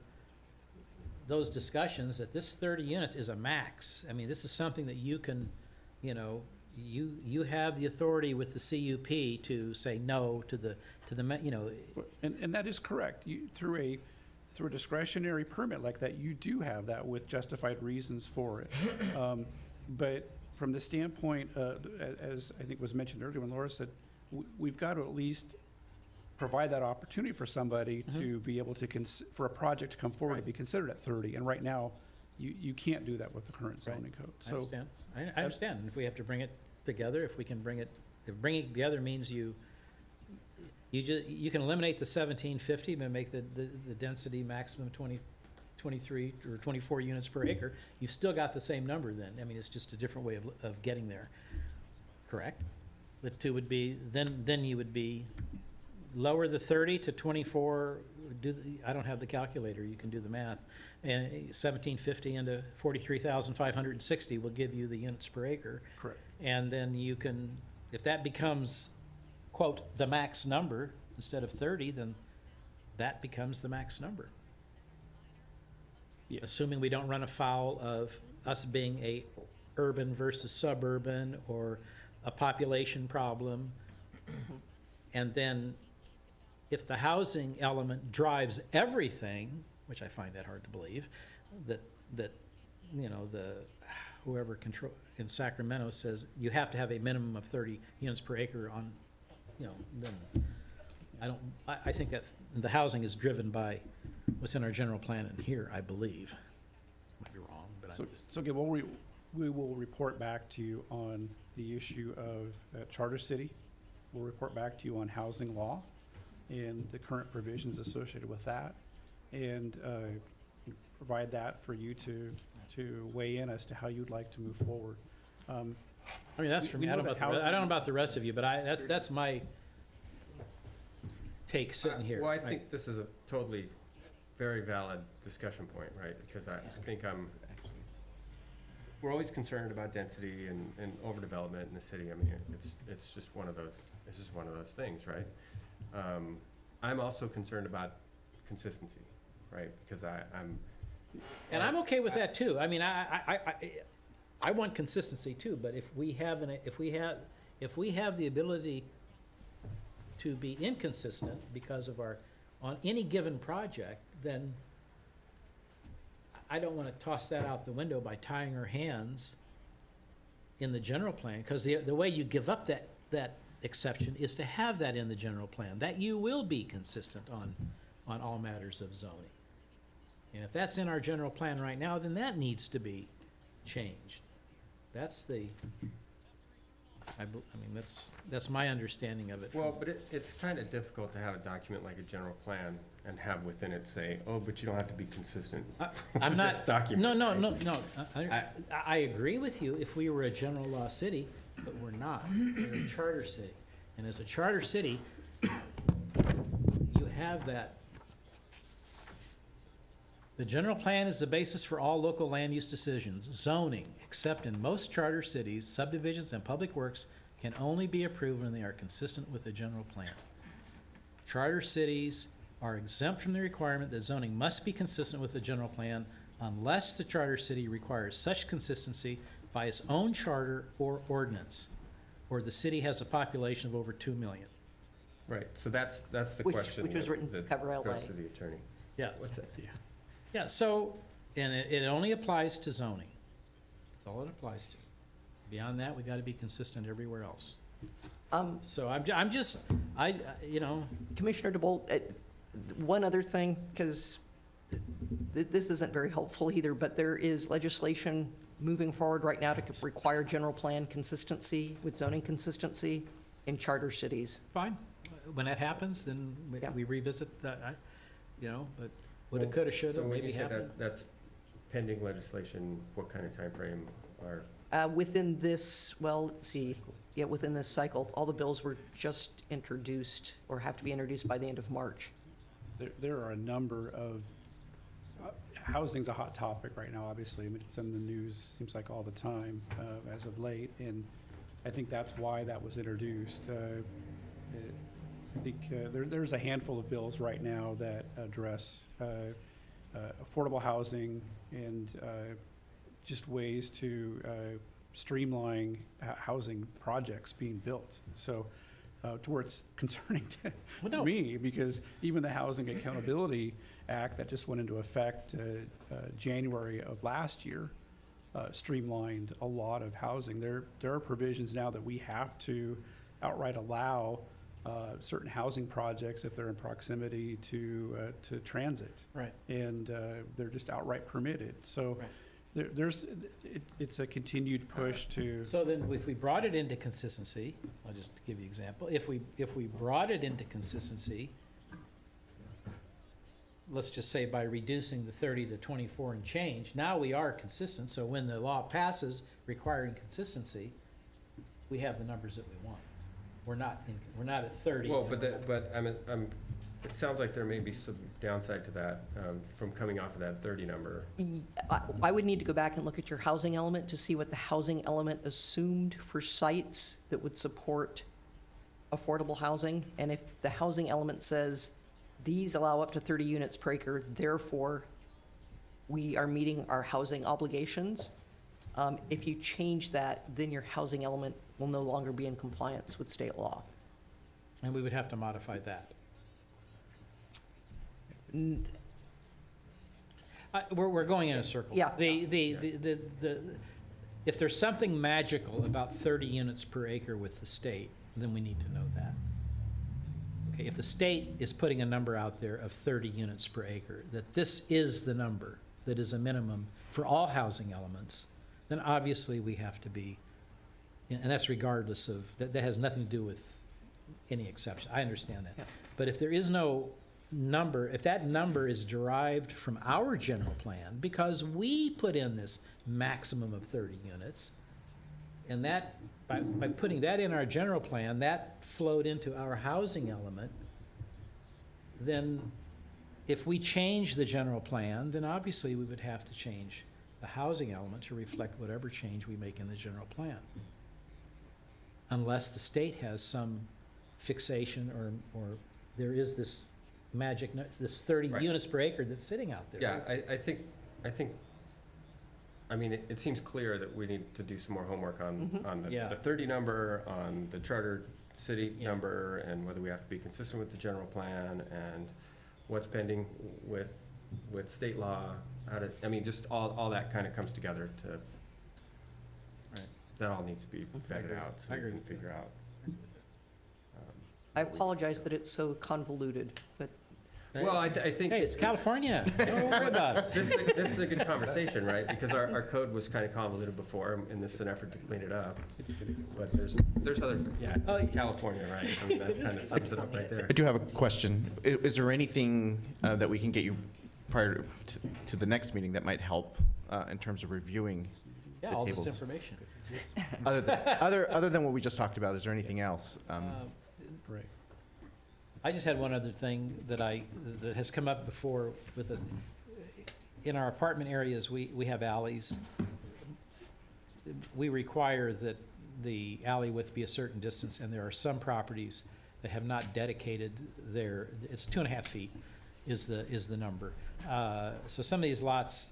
those discussions that this 30 units is a max. I mean, this is something that you can, you have the authority with the CUP to say no to the, And that is correct. Through a discretionary permit like that, you do have that with justified reasons for it. But from the standpoint, as I think was mentioned earlier when Laura said, we've got to at least provide that opportunity for somebody to be able to, for a project to come forward and be considered at 30. And right now, you can't do that with the current zoning code. I So understand. I understand. If we have to bring it together, if we can bring it, if bringing it together means you can eliminate the 1750, but make the density maximum 23 or 24 units per acre, you've still got the same number then. I mean, it's just a different way of getting there, correct? The two would be, then you would be lower the 30 to 24, I don't have the calculator, you can do the math, and 1750 into 43,560 will give you the units per acre. correct. And then you can, if that becomes, quote, the max number instead of 30, then that becomes the max number. Yeah. Assuming we don't run afoul of us being a urban versus suburban or a population problem. And then if the housing element drives everything, which I find that hard to believe, that whoever control in Sacramento says you have to have a minimum of 30 units per acre on, then I think that the housing is driven by what's in our general plan in here, I believe. Might be wrong, but So again, we will report back to you on the issue of Charter City. We'll report back to you on housing law and the current provisions associated with that, and provide that for you to weigh in as to how you'd like to move forward. I mean, that's for we me. I know don't that know housing- about the rest of you, but that's my take sitting here. Well, I think this is a totally very valid discussion point, right? Because I think we're always concerned about density and overdevelopment in the city. I mean, it's just one of those things, right? I'm also concerned about consistency, right? Because And I'm okay with that too. I mean, I want consistency too, but if we have the ability to be inconsistent because of on any given project, then I don't want to toss that out the window by tying our hands in the general plan, because the way you give up that exception is to have that in the general plan, that you will be consistent on all matters of zoning. And if that's in our general plan right now, then that needs to be changed. That's that's my understanding of it. well, but it's kind of difficult to have a document like a general plan and have within it say, oh, but you don't have to be consistent. I'm not. That's documented, No. I agree with you if we were a general law city, but we're not. We're a charter city. And as a charter city, you have that. The general plan is the basis for all local land use decisions. Zoning, except in most charter cities, subdivisions and public works can only be approved when they are consistent with the general plan. Charter cities are exempt from the requirement that zoning must be consistent with the general plan unless the charter city requires such consistency by its own charter or ordinance, or the city has a population of over 2 million. Right, so that's the Which question. was that- written to that cover LA. goes to the attorney. Yeah. What's that? Yeah, so, and it only applies to zoning. That's all it applies to. Beyond that, we gotta be consistent everywhere else. Um, So I'm just, you know, Commissioner DeBolt, one other thing, because this isn't very helpful either, but there is legislation moving forward right now to require general plan consistency with zoning consistency in charter cities. fine. When that happens, then Yeah. we revisit that, you know, but woulda, Well, coulda, shoulda, So when maybe you say happen. that's pending legislation, what kind of timeframe are, Within this, well, let's see, yeah, within this cycle, all the bills were just introduced or have to be introduced by the end of March. There are a number of, housing's a hot topic right now, obviously. I mean, it's in the news, seems like all the time, as of late, and I think that's why that was introduced. I think there's a handful of bills right now that address affordable housing and just ways to streamline housing projects being built. So to where it's concerning Well, to no. me, because even the Housing Accountability Act that just went into effect January of last year streamlined a lot of housing. There are provisions now that we have to outright allow certain housing projects if they're in proximity to transit. Right. And they're just outright permitted. So Right. it's a continued push to, So then, if we brought it into consistency, I'll just give you an example. If we brought it into consistency, let's just say by reducing the 30 to 24 and change, now we are consistent. So when the law passes requiring consistency, we have the numbers that we want. We're not at 30. well, but it sounds like there may be some downside to that, from coming off of that 30 number. I would need to go back and look at your housing element to see what the housing element assumed for sites that would support affordable housing. And if the housing element says, these allow up to 30 units per acre, therefore, we are meeting our housing obligations. If you change that, then your housing element will no longer be in compliance with state law. And we would have to modify that. We're going in a circle. Yeah. If there's something magical about 30 units per acre with the state, then we need to know that. Okay, if the state is putting a number out there of 30 units per acre, that this is the number that is a minimum for all housing elements, then obviously we have to be, and that's regardless of, that has nothing to do with any exception. I understand that. Yeah. But if there is no number, if that number is derived from our general plan, because we put in this maximum of 30 units, and that, by putting that in our general plan, that flowed into our housing element, then if we change the general plan, then obviously we would have to change the housing element to reflect whatever change we make in the general plan. Unless the state has some fixation or there is this magic, this 30 Right. units per acre that's sitting out there. Yeah, I mean, it seems clear that we need to do some more homework on Yeah. the 30 number, on the charter city Yeah. number, and whether we have to be consistent with the general plan, and what's pending with state law, just all that kind of comes together to, Right. that all needs to be vetted agree. out, so I we agree can with you. figure out. I apologize that it's so convoluted, but Well, I think. Hey, it's California. Don't worry about it. This is a good conversation, right? Because our code was kind of convoluted before, and this is an effort to clean it up. But there's other, Oh, it's California, right? I mean, that kind of sums it up right there. I do have a question. Is there anything that we can get you prior to the next meeting that might help in terms of reviewing Yeah, the all this tables? information. Other than what we just talked about, is there anything else? right. I just had one other thing that has come up before with in our apartment areas, we have alleys. We require that the alley width be a certain distance, and there are some properties that have not dedicated it's 2.5 feet is the number. So some of these lots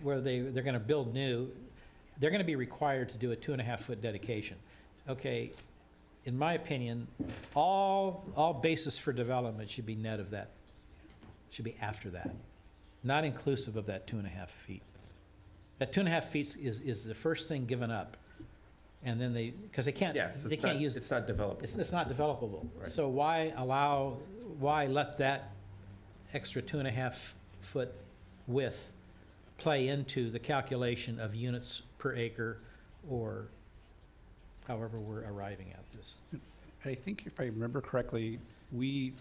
where they're gonna build new, they're gonna be required to do a 2.5-foot dedication. Okay, in my opinion, all basis for development should be net of that, should be after that, not inclusive of that 2.5 feet. That 2.5 feet is the first thing given up. And then because they can't, Yes, they can't use, it's not developable. it's not developable. Right. So why let that extra 2.5 foot width play into the calculation of units per acre or however we're arriving at this? I think if I remember correctly, we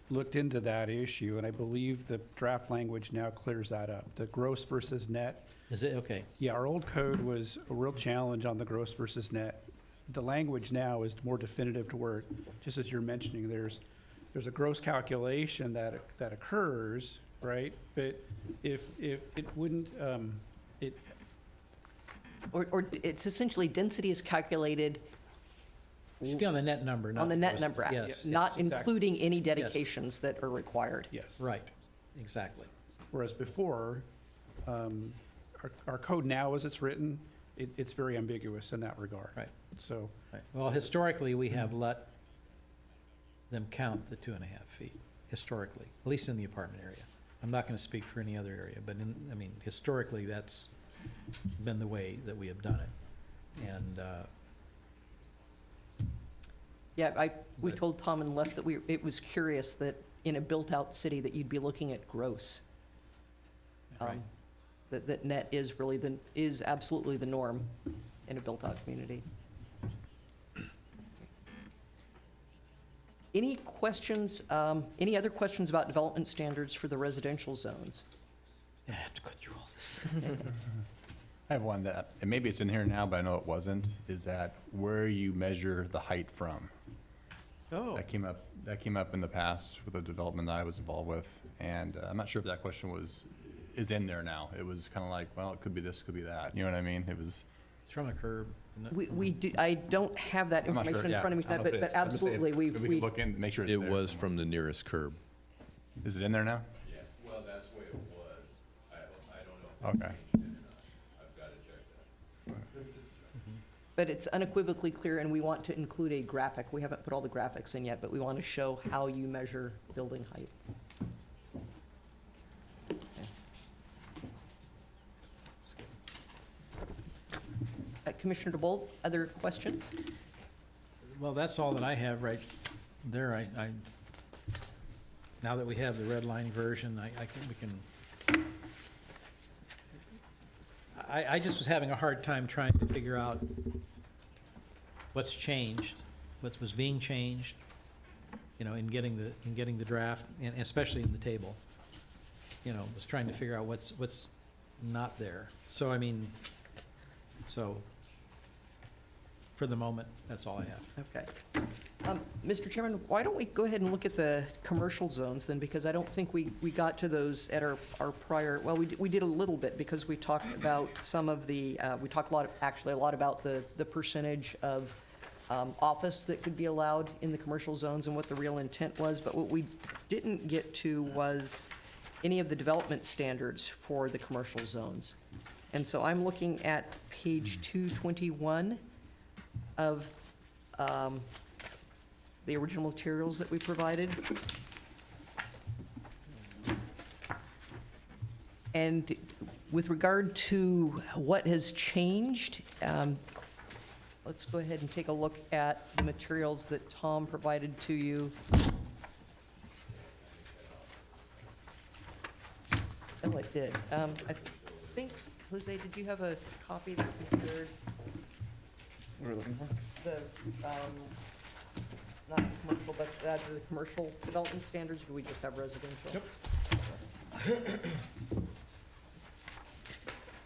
looked into that issue, and I believe the draft language now clears that up. The gross versus net. Is it, okay, Yeah, our old code was a real challenge on the gross versus net. The language now is more definitive to where, just as you're mentioning, there's a gross calculation that occurs, right? But if it wouldn't, Or it's essentially density is calculated should be on the net number, not. on the net gross- number, Yes, not yes, exactly. including any dedications that are required. yes. right, exactly. Whereas before, our code now, as it's written, it's very ambiguous in that regard. Right. So, Right. Well, historically, we have let them count the 2.5 feet, historically, at least in the apartment area. I'm not gonna speak for any other area, but historically, that's been the way that we have done it. And, Yeah, we But- told Tom and Les that it was curious that in a built-out city that you'd be looking at gross. right. That net is really is absolutely the norm in a built-out community. Any questions, any other questions about development standards for the residential zones? I have to go through all this. I have one that, and maybe it's in here now, but I know it wasn't, is that where you measure the height from. Oh, That came up in the past with a development that I was involved with, and I'm not sure if that question is in there now. It was kind of like, well, it could be this, could be that, you know what I mean? It was, it's from a curb. isn't it? We do, I don't have that I'm not sure, information in yeah. front of me, I don't know if it but is. I'm just saying, absolutely, if we we, can look in, make sure it's It there was somewhere. from the nearest curb. Is it in there now? Yeah, well, that's the way it was. I don't know. Okay. I've got to check that. but it's unequivocally clear, and we want to include a graphic. We haven't put all the graphics in yet, but we want to show how you measure building height. Commissioner DeBolt, other questions? Well, that's all that I have right there. Now that we have the red line version, I just was having a hard time trying to figure out what's changed, what was being changed, in getting the draft, and especially in the table. Was trying to figure out what's not there. So, for the moment, that's all I have. Okay. Mr. Chairman, why don't we go ahead and look at the commercial zones then, because I don't think we got to those at our prior, well, we did a little bit, because we talked about some of the, we talked a lot about the percentage of office that could be allowed in the commercial zones and what the real intent was, but what we didn't get to was any of the development standards for the commercial zones. And so I'm looking at page 221 of the original materials that we provided. And with regard to what has changed, let's go ahead and take a look at the materials that Tom provided to you. Oh, it did. I think, Jose, did you have a copy that compared What are we looking for? the, not commercial, but the commercial development standards, or do we just have residential? Yep.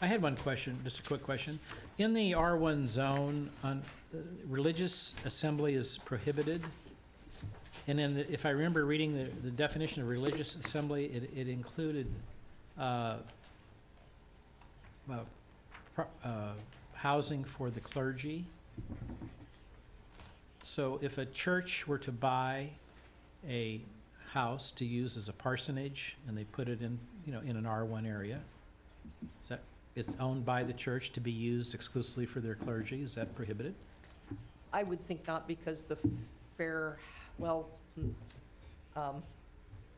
I had one question, just a quick question. In the R1 zone, religious assembly is prohibited. And then, if I remember reading the definition of religious assembly, it included housing for the clergy. So if a church were to buy a house to use as a parsonage, and they put it in, in an R1 area, is that, it's owned by the church to be used exclusively for their clergy, is that prohibited? I would think not, because the fair, well,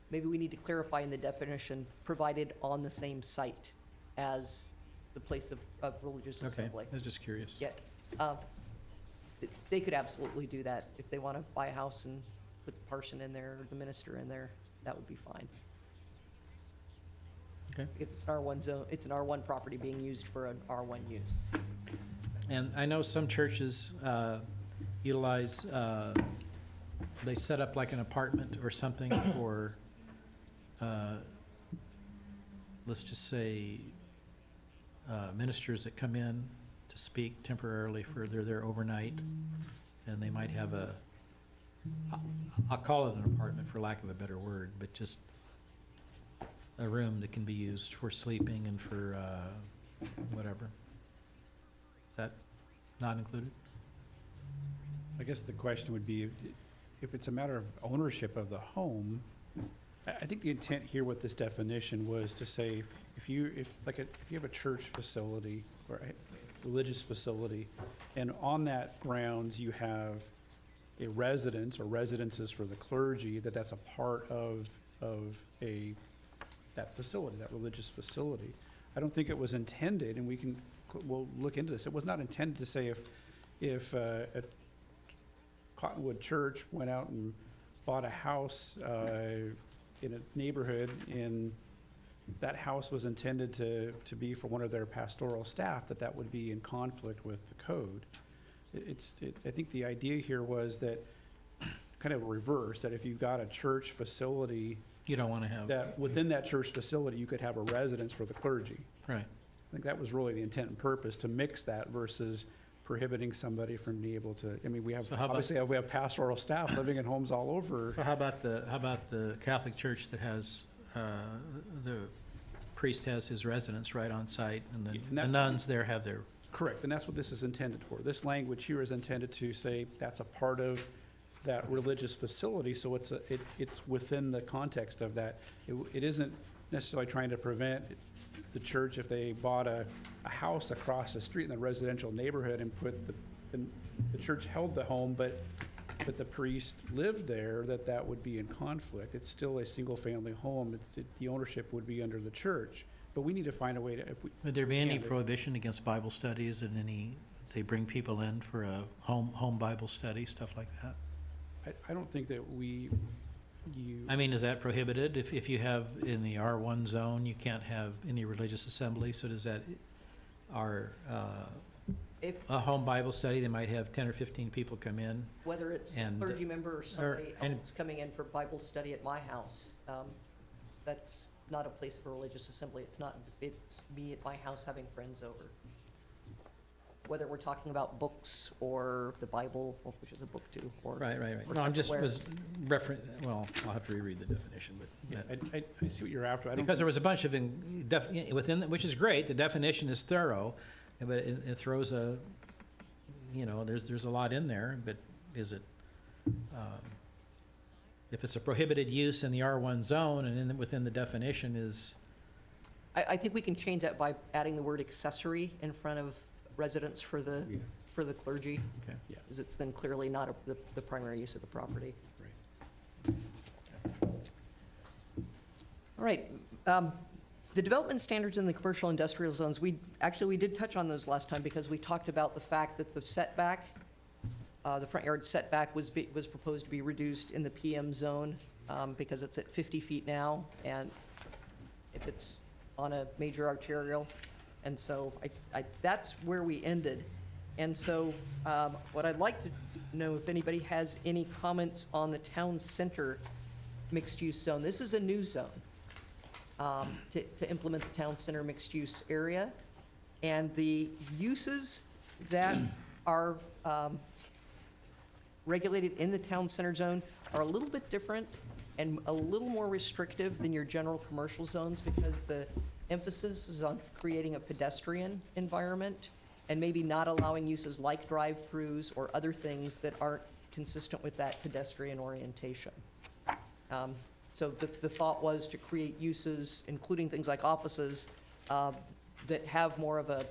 maybe we need to clarify in the definition, provided on the same site as the place of religious Okay, assembly. I was just curious. Yeah, uh, they could absolutely do that. If they want to buy a house and put the parson in there, or the minister in there, that would be fine. Okay. Because it's an R1 zone, it's an R1 property being used for an R1 use. And I know some churches utilize, they set up like an apartment or something for, let's just say, ministers that come in to speak temporarily for, they're there overnight, and they might have I'll call it an apartment for lack of a better word, but just a room that can be used for sleeping and for whatever. Is that not included? I guess the question would be, if it's a matter of ownership of the home, I think the intent here with this definition was to say, if you have a church facility or a religious facility, and on that grounds you have a residence or residences for the clergy, that's a part of that facility, that religious facility. I don't think it was intended, and we'll look into this. It was not intended to say if a Cottonwood Church went out and bought a house in a neighborhood, and that house was intended to be for one of their pastoral staff, that would be in conflict with the code. I think the idea here was that, kind of reverse, that if you've got a church facility, You don't want to have. that within that church facility, you could have a residence for the clergy. Right. I think that was really the intent and purpose, to mix that versus prohibiting somebody from being able to, I mean, we have, So how about- obviously, we have pastoral staff living in homes all over. So how about the Catholic Church that has, the priest has his residence right on site, and And the that- nuns there have their, Correct, and that's what this is intended for. This language here is intended to say that's a part of that religious facility, so it's within the context of that. It isn't necessarily trying to prevent the church, if they bought a house across the street in the residential neighborhood and the church held the home, but the priest lived there, that would be in conflict. It's still a single-family home. The ownership would be under the church. But we need to find a way to, would there be any Yeah, prohibition against Bible studies and they bring people in for a home Bible study, stuff like that? I don't think that I mean, is that prohibited? If you have, in the R1 zone, you can't have any religious assembly, so does that, If, a home Bible study, they might have 10 or 15 people come in? whether it's a And- clergy member or somebody and- else coming in for Bible study at my house, that's not a place for religious assembly. It's me at my house having friends over. Whether we're talking about books or the Bible, which is a book too, or. Right. or No, I'm just, where- was well, I'll have to reread the definition, but. I see what you're after. I don't Because there think- was a bunch of, which is great, the definition is thorough, but it throws there's a lot in there, but is it, if it's a prohibited use in the R1 zone and within the definition is, I think we can change that by adding the word accessory in front of residence for the clergy, okay. because it's then clearly not the primary use of the property. All right, the development standards in the commercial industrial zones, we did touch on those last time, because we talked about the fact that the setback, the front yard setback was proposed to be reduced in the PM zone, because it's at 50 feet now, and if it's on a major arterial, and so that's where we ended. And so what I'd like to know, if anybody has any comments on the town center mixed-use zone. This is a new zone to implement the town center mixed-use area. And the uses that are regulated in the town center zone are a little bit different and a little more restrictive than your general commercial zones, because the emphasis is on creating a pedestrian environment and maybe not allowing uses like drive-throughs or other things that aren't consistent with that pedestrian orientation. So the thought was to create uses, including things like offices, that have more of a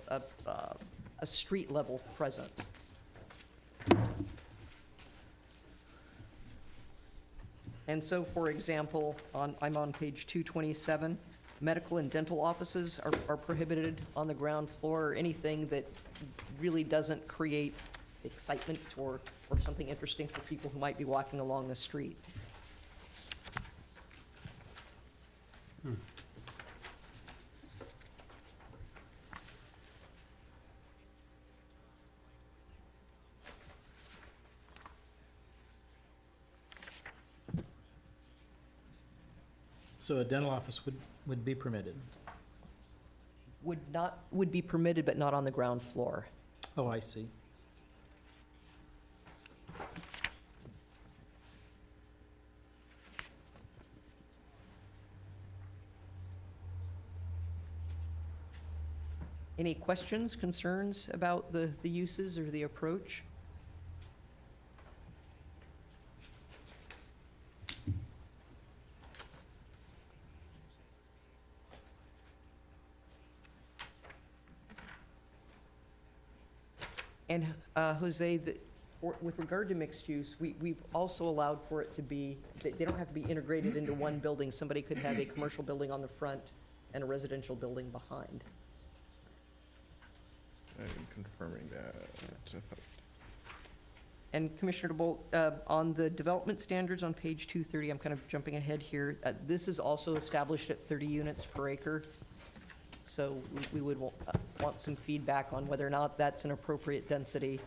street-level presence. And so, for example, I'm on page 227. medical and dental offices are prohibited on the ground floor, or anything that really doesn't create excitement or something interesting for people who might be walking along the street. So a dental office would be permitted? Would be permitted, but not on the ground floor. Oh, I see. Any questions, concerns about the uses or the approach? And Jose, with regard to mixed use, we've also allowed for it to be, they don't have to be integrated into one building. Somebody could have a commercial building on the front and a residential building behind. I'm confirming that. And Commissioner DeBolt, on the development standards on page 230, I'm kind of jumping ahead here. This is also established at 30 units per acre. So we would want some feedback on whether or not that's an appropriate density.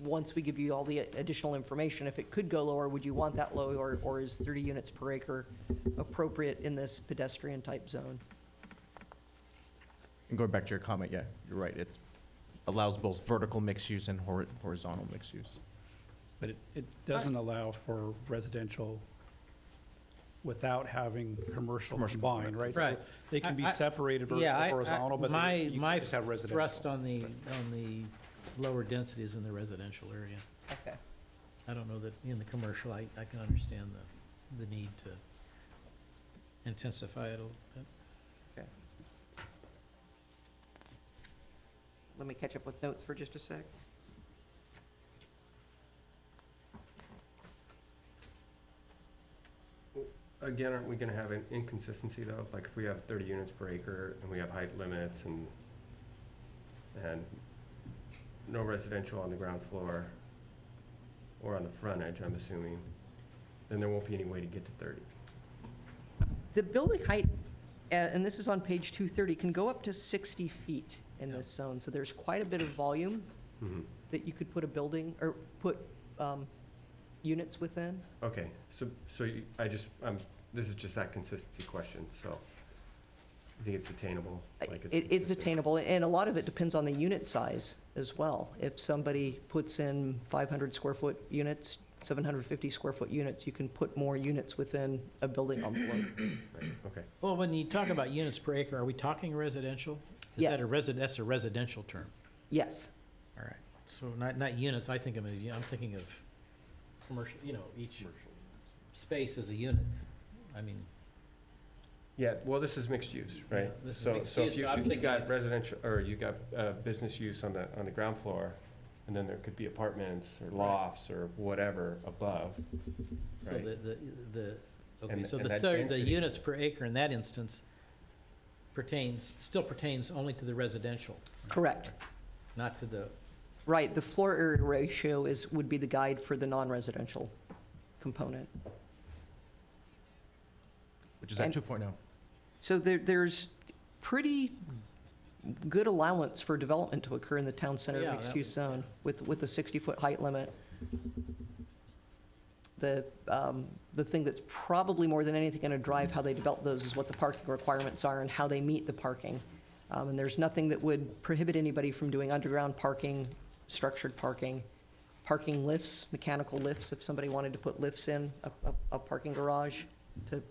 Once we give you all the additional information, if it could go lower, would you want that low, or is 30 units per acre appropriate in this pedestrian type zone? And going back to your comment, yeah, you're right. It's allows both vertical mixed use and horizontal mixed use. But it doesn't allow for residential without having commercial Commercial, combined, right? Right. So they can be I- separated Yeah, vertical, horizontal, but my you can just have residential. thrust on the lower densities in the residential area. Okay. I don't know that in the commercial, I can understand the need to intensify it a little bit. Let me catch up with notes for just a sec. Again, aren't we gonna have an inconsistency though? Like if we have 30 units per acre and we have height limits and no residential on the ground floor or on the frontage, I'm assuming, then there won't be any way to get to 30. The building height, and this is on page 230, can go up to 60 feet in this zone. So there's quite a bit of volume Mhm. that you could put a building, or put units within. Okay, so this is just that consistency question, so I think it's attainable. Like It's consistent. attainable, and a lot of it depends on the unit size as well. If somebody puts in 500 square foot units, 750 square foot units, you can put more units within a building envelope. Right, okay. Well, when you talk about units per acre, are we talking residential? Is that Yes. that's a residential term? Yes, All right. So not units, I'm thinking of commercial, each space is a unit. I mean, Yeah, well, this is mixed use, right? Yeah, this is So, mixed so use, if you, so I'm if you thinking got of- residential, or you got, business use on the ground floor, and then there could be apartments or lofts or whatever above, so right? okay, And- so and the that third, the density- units per acre in that instance still pertains only to the residential, correct. not to the, Right, the floor area ratio would be the guide for the non-residential component. Which is at And- 2.0. So there's pretty good allowance for development to occur in the town center Yeah, mixed-use that zone with the 60-foot height limit. The thing that's probably more than anything going to drive how they develop those is what the parking requirements are and how they meet the parking. And there's nothing that would prohibit anybody from doing underground parking, structured parking, parking lifts, mechanical lifts, if somebody wanted to put lifts in a parking garage to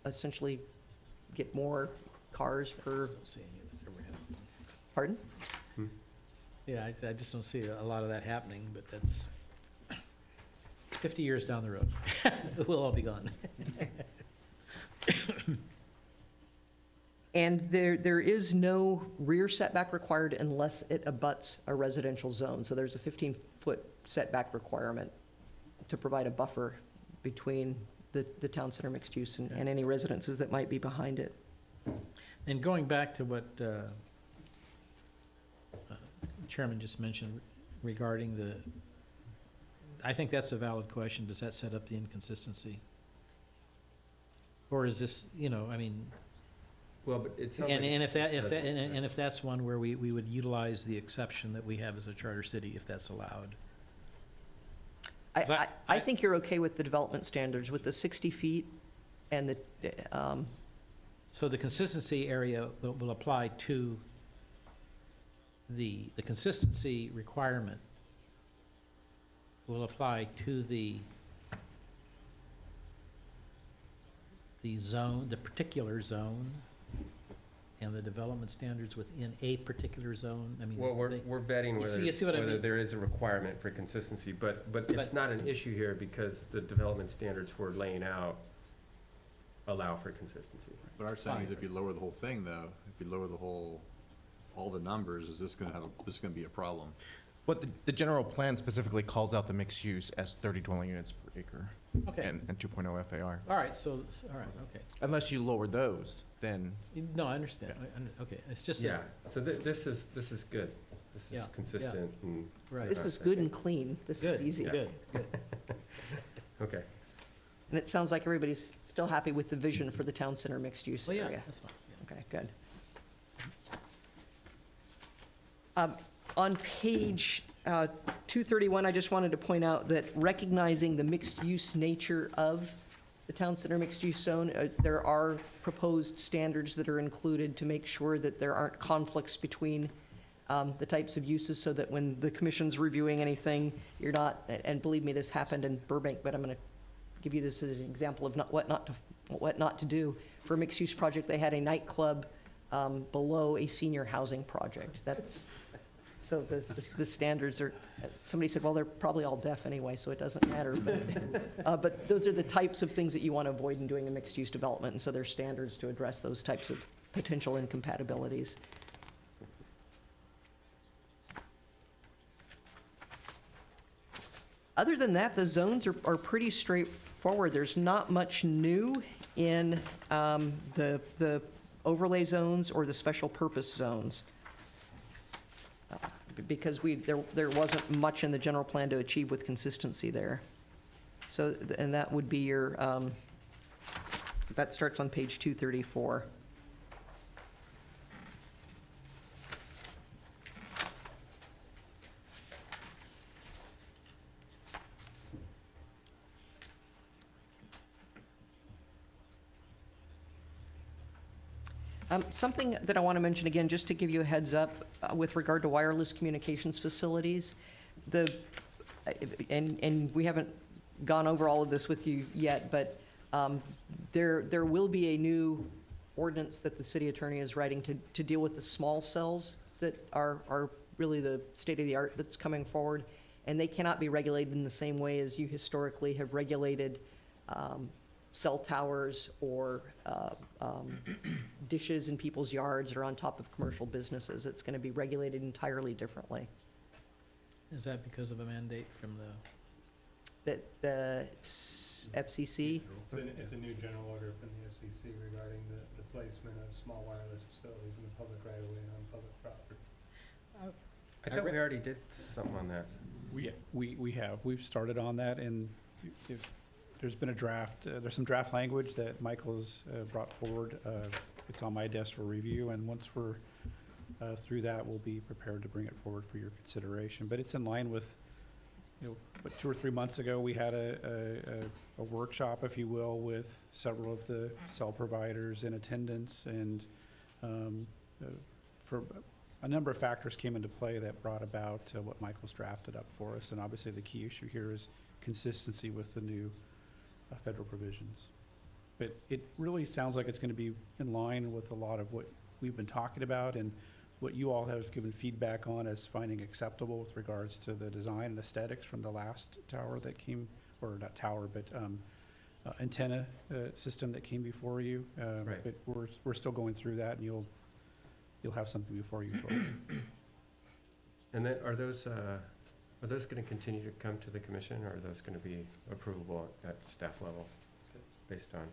essentially get more cars per, don't see any of that ever happening. pardon? Yeah, I just don't see a lot of that happening, but that's 50 years down the road. We'll all be gone. And there is no rear setback required unless it abuts a residential zone. So there's a 15-foot setback requirement to provide a buffer between the town center mixed use and any residences that might be behind it. And going back to what Chairman just mentioned regarding I think that's a valid question. Does that set up the inconsistency? Or is this, I mean, Well, but it sounds and, like. and if that's one where we would utilize the exception that we have as a charter city, if that's allowed. I think you're okay with the development standards, with the 60 feet and the, So the consistency area will apply to the consistency requirement will apply to the zone, the particular zone, and the development standards within a particular zone. I mean, Well, we're vetting you see what I whether mean? there is a requirement for consistency, but it's But- not an issue here because the development standards we're laying out allow for consistency. What I'm saying is if you lower the whole thing though, if you lower all the numbers, is this gonna be a problem? But the general plan specifically calls out the mixed use as 30 dwelling units per acre Okay, and 2.0 FAR. all right, okay. Unless you lower those, then No, I understand. Okay, it's just, Yeah, so this is good. This Yeah, is yeah. consistent and. right. this is good and clean. This is Good, easy. good. Okay, And it sounds like everybody's still happy with the vision for the town center mixed use Well, yeah, area. that's fine. Yeah. Okay, good. On page 231, I just wanted to point out that recognizing the mixed-use nature of the town center mixed-use zone, there are proposed standards that are included to make sure that there aren't conflicts between the types of uses, so that when the commission's reviewing anything, you're not, and believe me, this happened in Burbank, but I'm going to give you this as an example of what not to do. For a mixed-use project, they had a nightclub below a senior housing project. So the standards are, somebody said, well, they're probably all deaf anyway, so it doesn't matter. But those are the types of things that you want to avoid in doing a mixed-use development, and so there's standards to address those types of potential incompatibilities. Other than that, the zones are pretty straightforward. There's not much new in the overlay zones or the special purpose zones. Because there wasn't much in the general plan to achieve with consistency there. So, and that would be your, that starts on page 234. Something that I want to mention again, just to give you a heads up, with regard to wireless communications facilities, and we haven't gone over all of this with you yet, but there will be a new ordinance that the city attorney is writing to deal with the small cells that are really the state-of-the-art that's coming forward, and they cannot be regulated in the same way as you historically have regulated cell towers or dishes in people's yards or on top of commercial businesses. It's going to be regulated entirely differently. Is that because of a mandate from the? That the FCC, It's a new general order from the FCC regarding the placement of small wireless facilities in the public right of way and on public property. I thought we already did something on that. We have. We've started on that, and there's been a draft, there's some draft language that Michael's brought forward. It's on my desk for review, and once we're through that, we'll be prepared to bring it forward for your consideration. But it's in line with, but 2 or 3 months ago, we had a workshop, if you will, with several of the cell providers in attendance, and for a number of factors came into play that brought about what Michael's drafted up for us. And obviously, the key issue here is consistency with the new federal provisions. But it really sounds like it's going to be in line with a lot of what we've been talking about and what you all have given feedback on as finding acceptable with regards to the design and aesthetics from the last tower that came, or not tower, but antenna system that came before you. Right. But we're still going through that, and you'll have something before you shortly. And then are those going to continue to come to the commission, or are those going to be approvable at staff level? based on?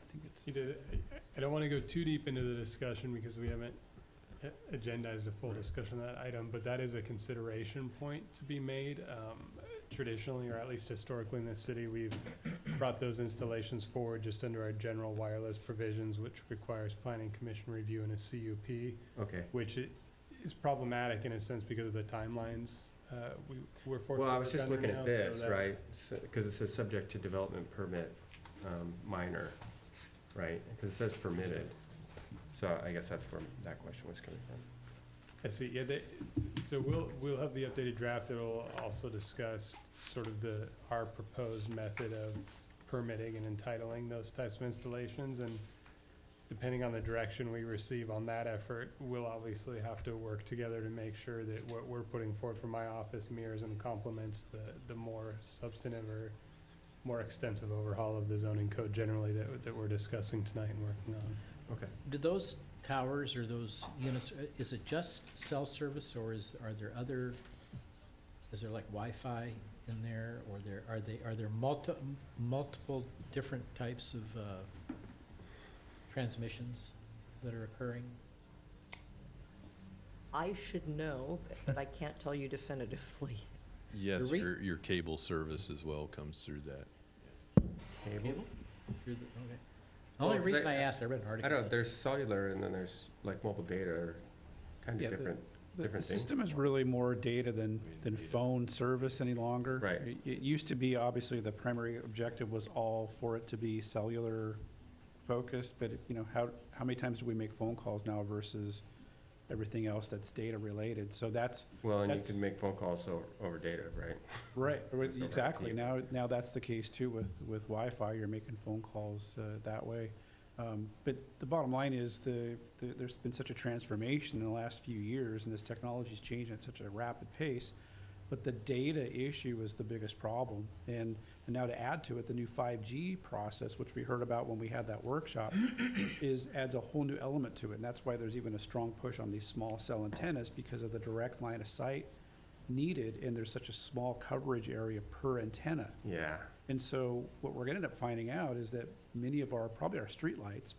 I don't want to go too deep into the discussion because we haven't agendized a full discussion of that item, but that is a consideration point to be made. Traditionally, or at least historically in this city, we've brought those installations forward just under our general wireless provisions, which requires planning commission review and a CUP, Okay. which is problematic in a sense because of the timelines. We're fortunate. Well, I was to just work looking under at now, so this, that- right, because it says subject to development permit, minor, right? Because it says permitted, so I guess that's where that question was coming from. I see, yeah, so we'll have the updated draft that'll also discuss sort of our proposed method of permitting and entitling those types of installations, and depending on the direction we receive on that effort, we'll obviously have to work together to make sure that what we're putting forward from my office mirrors and complements the more substantive or more extensive overhaul of the zoning code generally that we're discussing tonight and working on. Okay. Do those towers or those units, is it just cell service, or is there like Wi-Fi in there, or are there multiple different types of transmissions that are occurring? I should know, but I can't tell you definitively. Yes, re- your cable service as well comes through that. Cable? Through the, okay. The Well, only 'cause reason I asked, I read an article. I don't know, there's cellular and then there's like mobile data, or kind Yeah, of different, The different things. system is really more data than phone service any longer. Right. It used to be, obviously, the primary objective was all for it to be cellular focused, but, you know, how many times do we make phone calls now versus everything else that's data related? So that's, Well, and you that's- can make phone calls over data, right? right, over exactly. IP. Now that's the case too with Wi-Fi, you're making phone calls that way. But the bottom line is there's been such a transformation in the last few years, and this technology's changing at such a rapid pace. But the data issue is the biggest problem. And now to add to it, the new 5G process, which we heard about when we had that workshop, adds a whole new element to it. And that's why there's even a strong push on these small cell antennas, because of the direct line of sight needed, and there's such a small coverage area per antenna. Yeah, And so what we're gonna end up finding out is that many of probably our streetlights,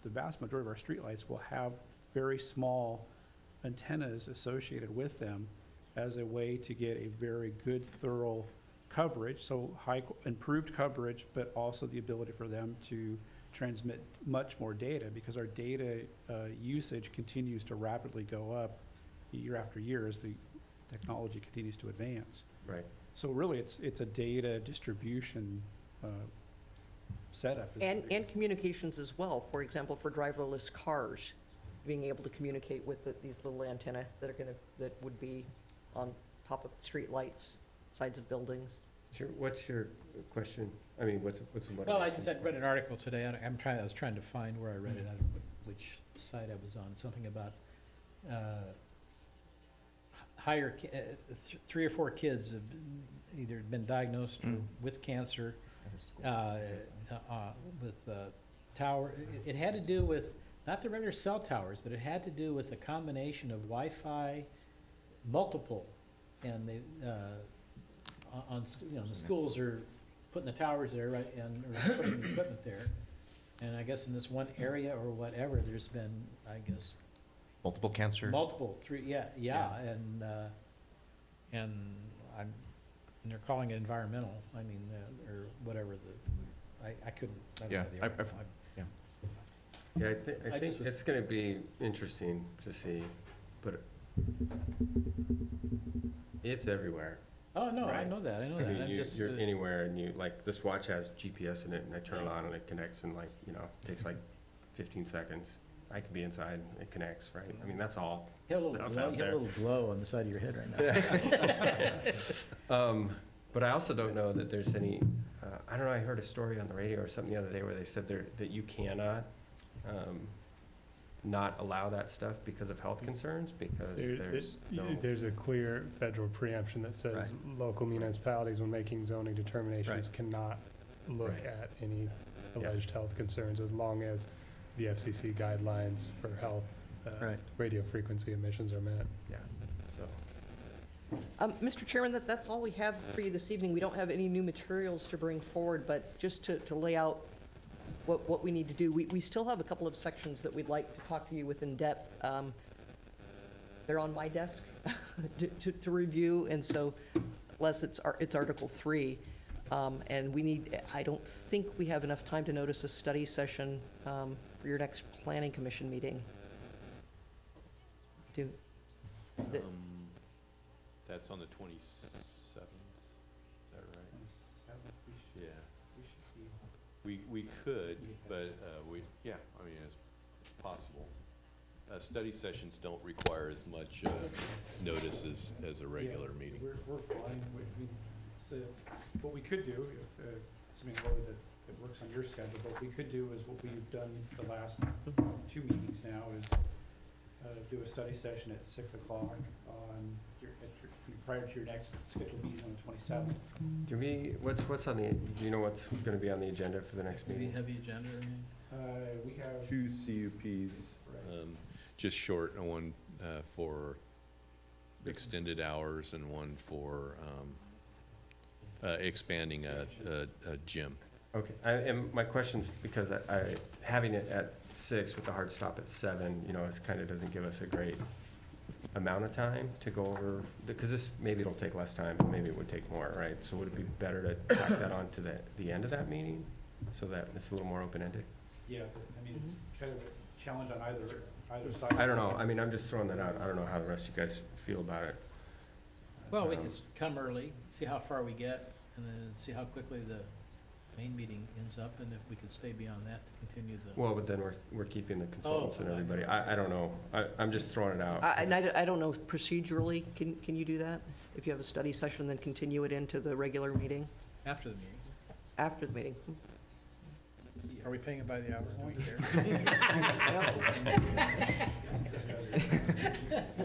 the vast majority of our streetlights will have very small antennas associated with them as a way to get a very good, thorough coverage, so improved coverage, but also the ability for them to transmit much more data, because our data usage continues to rapidly go up year after year as the technology continues to advance. right. So really, it's a data distribution setup. And communications as well, for example, for driverless cars, being able to communicate with these little antenna that would be on top of street lights, sides of buildings. Sure, what's your question? I mean, what's the motivation? Well, I just had read an article today, and I was trying to find where I read it, I don't know which site I was on, something about three or four kids have either been diagnosed or with cancer, with tower. It had to do with, not the regular cell towers, but it had to do with a combination of Wi-Fi, multiple, and they, the schools are putting the towers there, right, and or putting the equipment there. And I guess in this one area or whatever, there's been, I guess, Multiple cancer. and they're calling it environmental, I mean, or whatever I couldn't, I don't Yeah, know the article. Yeah, I I think just was- it's gonna be interesting to see, but it's everywhere. Oh, no, I Right. know that, I mean, I'm just, you're anywhere, and like, this watch has GPS in it, and I turn it on and it connects in like, takes like 15 seconds. I could be inside, it connects, right? I mean, that's all you have a stuff little out glow, you have there. a little glow on the side of your head right now. But I also don't know that there's any, I don't know, I heard a story on the radio or something the other day where they said that you cannot not allow that stuff because of health concerns, because There's a clear federal preemption that says local municipalities, when making zoning determinations, cannot look Right. at any alleged health concerns as long as the FCC guidelines for health, Right. radio frequency emissions are met. Yeah, so, Mr. Chairman, that's all we have for you this evening. We don't have any new materials to bring forward, but just to lay out what we need to do. We still have a couple of sections that we'd like to talk to you with in depth. They're on my desk to review, and so, Les, it's Article 3. And we need, I don't think we have enough time to notice a study session for your next planning commission meeting. Do, the- That's on the 27th, is that right? Yeah. We could, but yeah, I mean, it's possible. Study sessions don't require as much notice as a regular meeting. We're fine. What we could do, if, assuming Lori, that it works on your schedule, what we could do is what we've done the last 2 meetings now is do a study session at 6 o'clock on prior to your next scheduled meeting on the 27th. Do we, what's on the, do you know what's gonna be on the agenda for the next Maybe meeting? heavy agenda or anything? We have. 2 CUPs, Right. just short, and one for extended hours and one for expanding a gym. Okay, and my question's because I, having it at 6 with a hard stop at 7, you know, it kind of doesn't give us a great amount of time to go over, because this, maybe it'll take less time, but maybe it would take more, right? So would it be better to tack that on to the end of that meeting, so that it's a little more open-ended? Yeah, but, I mean, it's kind of a challenge on either side. I don't know, I mean, I'm just throwing that out, I don't know how the rest of you guys feel about it. Well, we can come early, see how far we get, and then see how quickly the main meeting ends up, and if we can stay beyond that to continue the. Well, but then we're keeping the consultants and Oh, everybody, I don't know, I'm just throwing it out. And I don't know procedurally, can you do that? If you have a study session, then continue it into the regular meeting, After the meeting. after the meeting? Are we paying it by the hour? Do we care?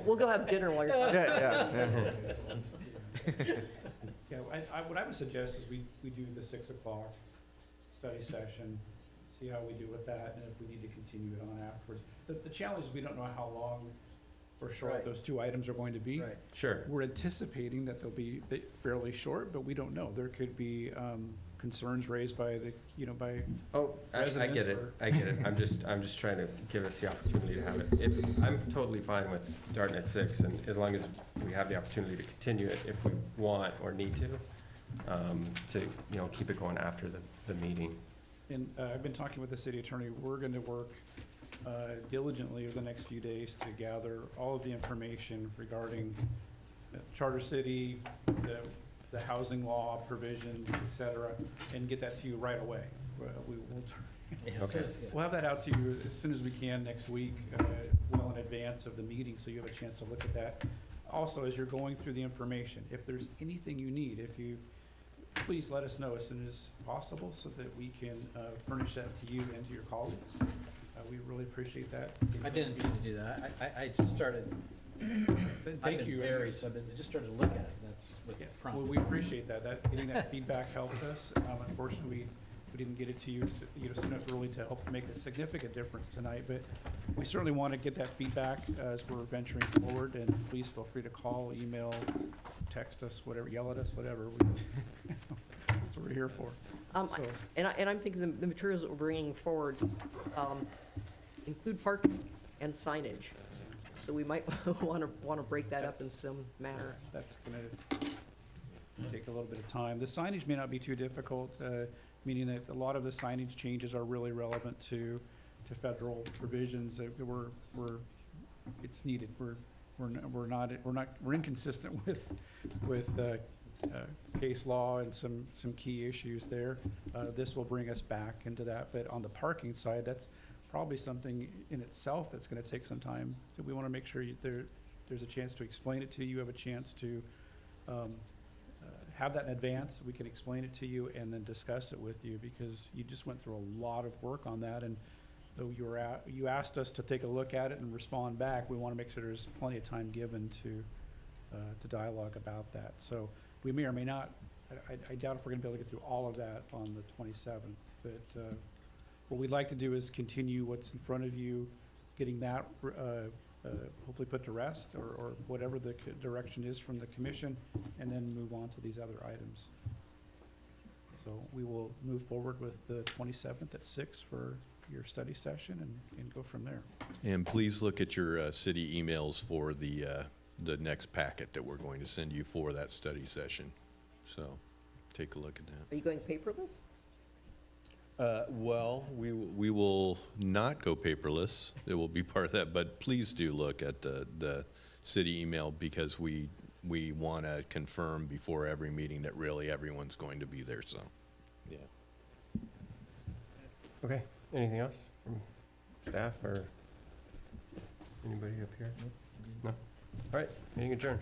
We'll go have dinner while you're. Yeah, what I would suggest is we do the 6 o'clock study session, see how we do with that, and if we need to continue it on afterwards. The challenge is we don't know how long or short Right. those 2 items are going to be. Right. Sure, We're anticipating that they'll be fairly short, but we don't know. There could be concerns raised by by oh, I get residents it, or- I get it, I'm just trying to give us the opportunity to have it. I'm totally fine with starting at 6, and as long as we have the opportunity to continue it if we want or need to, you know, keep it going after the meeting. And I've been talking with the city attorney. We're going to work diligently over the next few days to gather all of the information regarding Charter City, the housing law provisions, et cetera, and get that to you right away. Okay. We'll have that out to you as soon as we can next week, well in advance of the meeting, so you have a chance to look at that. Also, as you're going through the information, if there's anything you need, please let us know as soon as possible so that we can furnish that to you and to your colleagues. We really appreciate that. I didn't intend to do that. I just started, Thank you. so I just started to look at it. That's what Yeah, prompted. well, we appreciate that. Getting that feedback helped us. Unfortunately, we didn't get it to you, soon enough early to help make a significant difference tonight, but we certainly want to get that feedback as we're venturing forward, and please feel free to call, email, text us, whatever, yell at us, whatever. That's what we're here for. So, And I'm thinking the materials that we're bringing forward include parking and signage. So we might want to break that up in some manner. that's going to take a little bit of time. The signage may not be too difficult, meaning that a lot of the signage changes are really relevant to federal provisions that it's needed. We're inconsistent with case law and some key issues there. This will bring us back into that, but on the parking side, that's probably something in itself that's gonna take some time. So we wanna make sure there's a chance to explain it to you, have a chance to have that in advance, we can explain it to you and then discuss it with you, because you just went through a lot of work on that, and though you asked us to take a look at it and respond back, we wanna make sure there's plenty of time given to dialogue about that. So we may or may not, I doubt if we're gonna be able to get through all of that on the 27th, but what we'd like to do is continue what's in front of you, getting that hopefully put to rest, or whatever the direction is from the commission, and then move on to these other items. So we will move forward with the 27th at 6 for your study session and go from there. And please look at your city emails for the next packet that we're going to send you for that study session. So take a look at that. Are you going paperless? Well, we will not go paperless. It will be part of that, but please do look at the city email because we want to confirm before every meeting that really everyone's going to be there, so, yeah. Okay, anything else from staff or anybody up here? No? All right, meeting adjourned.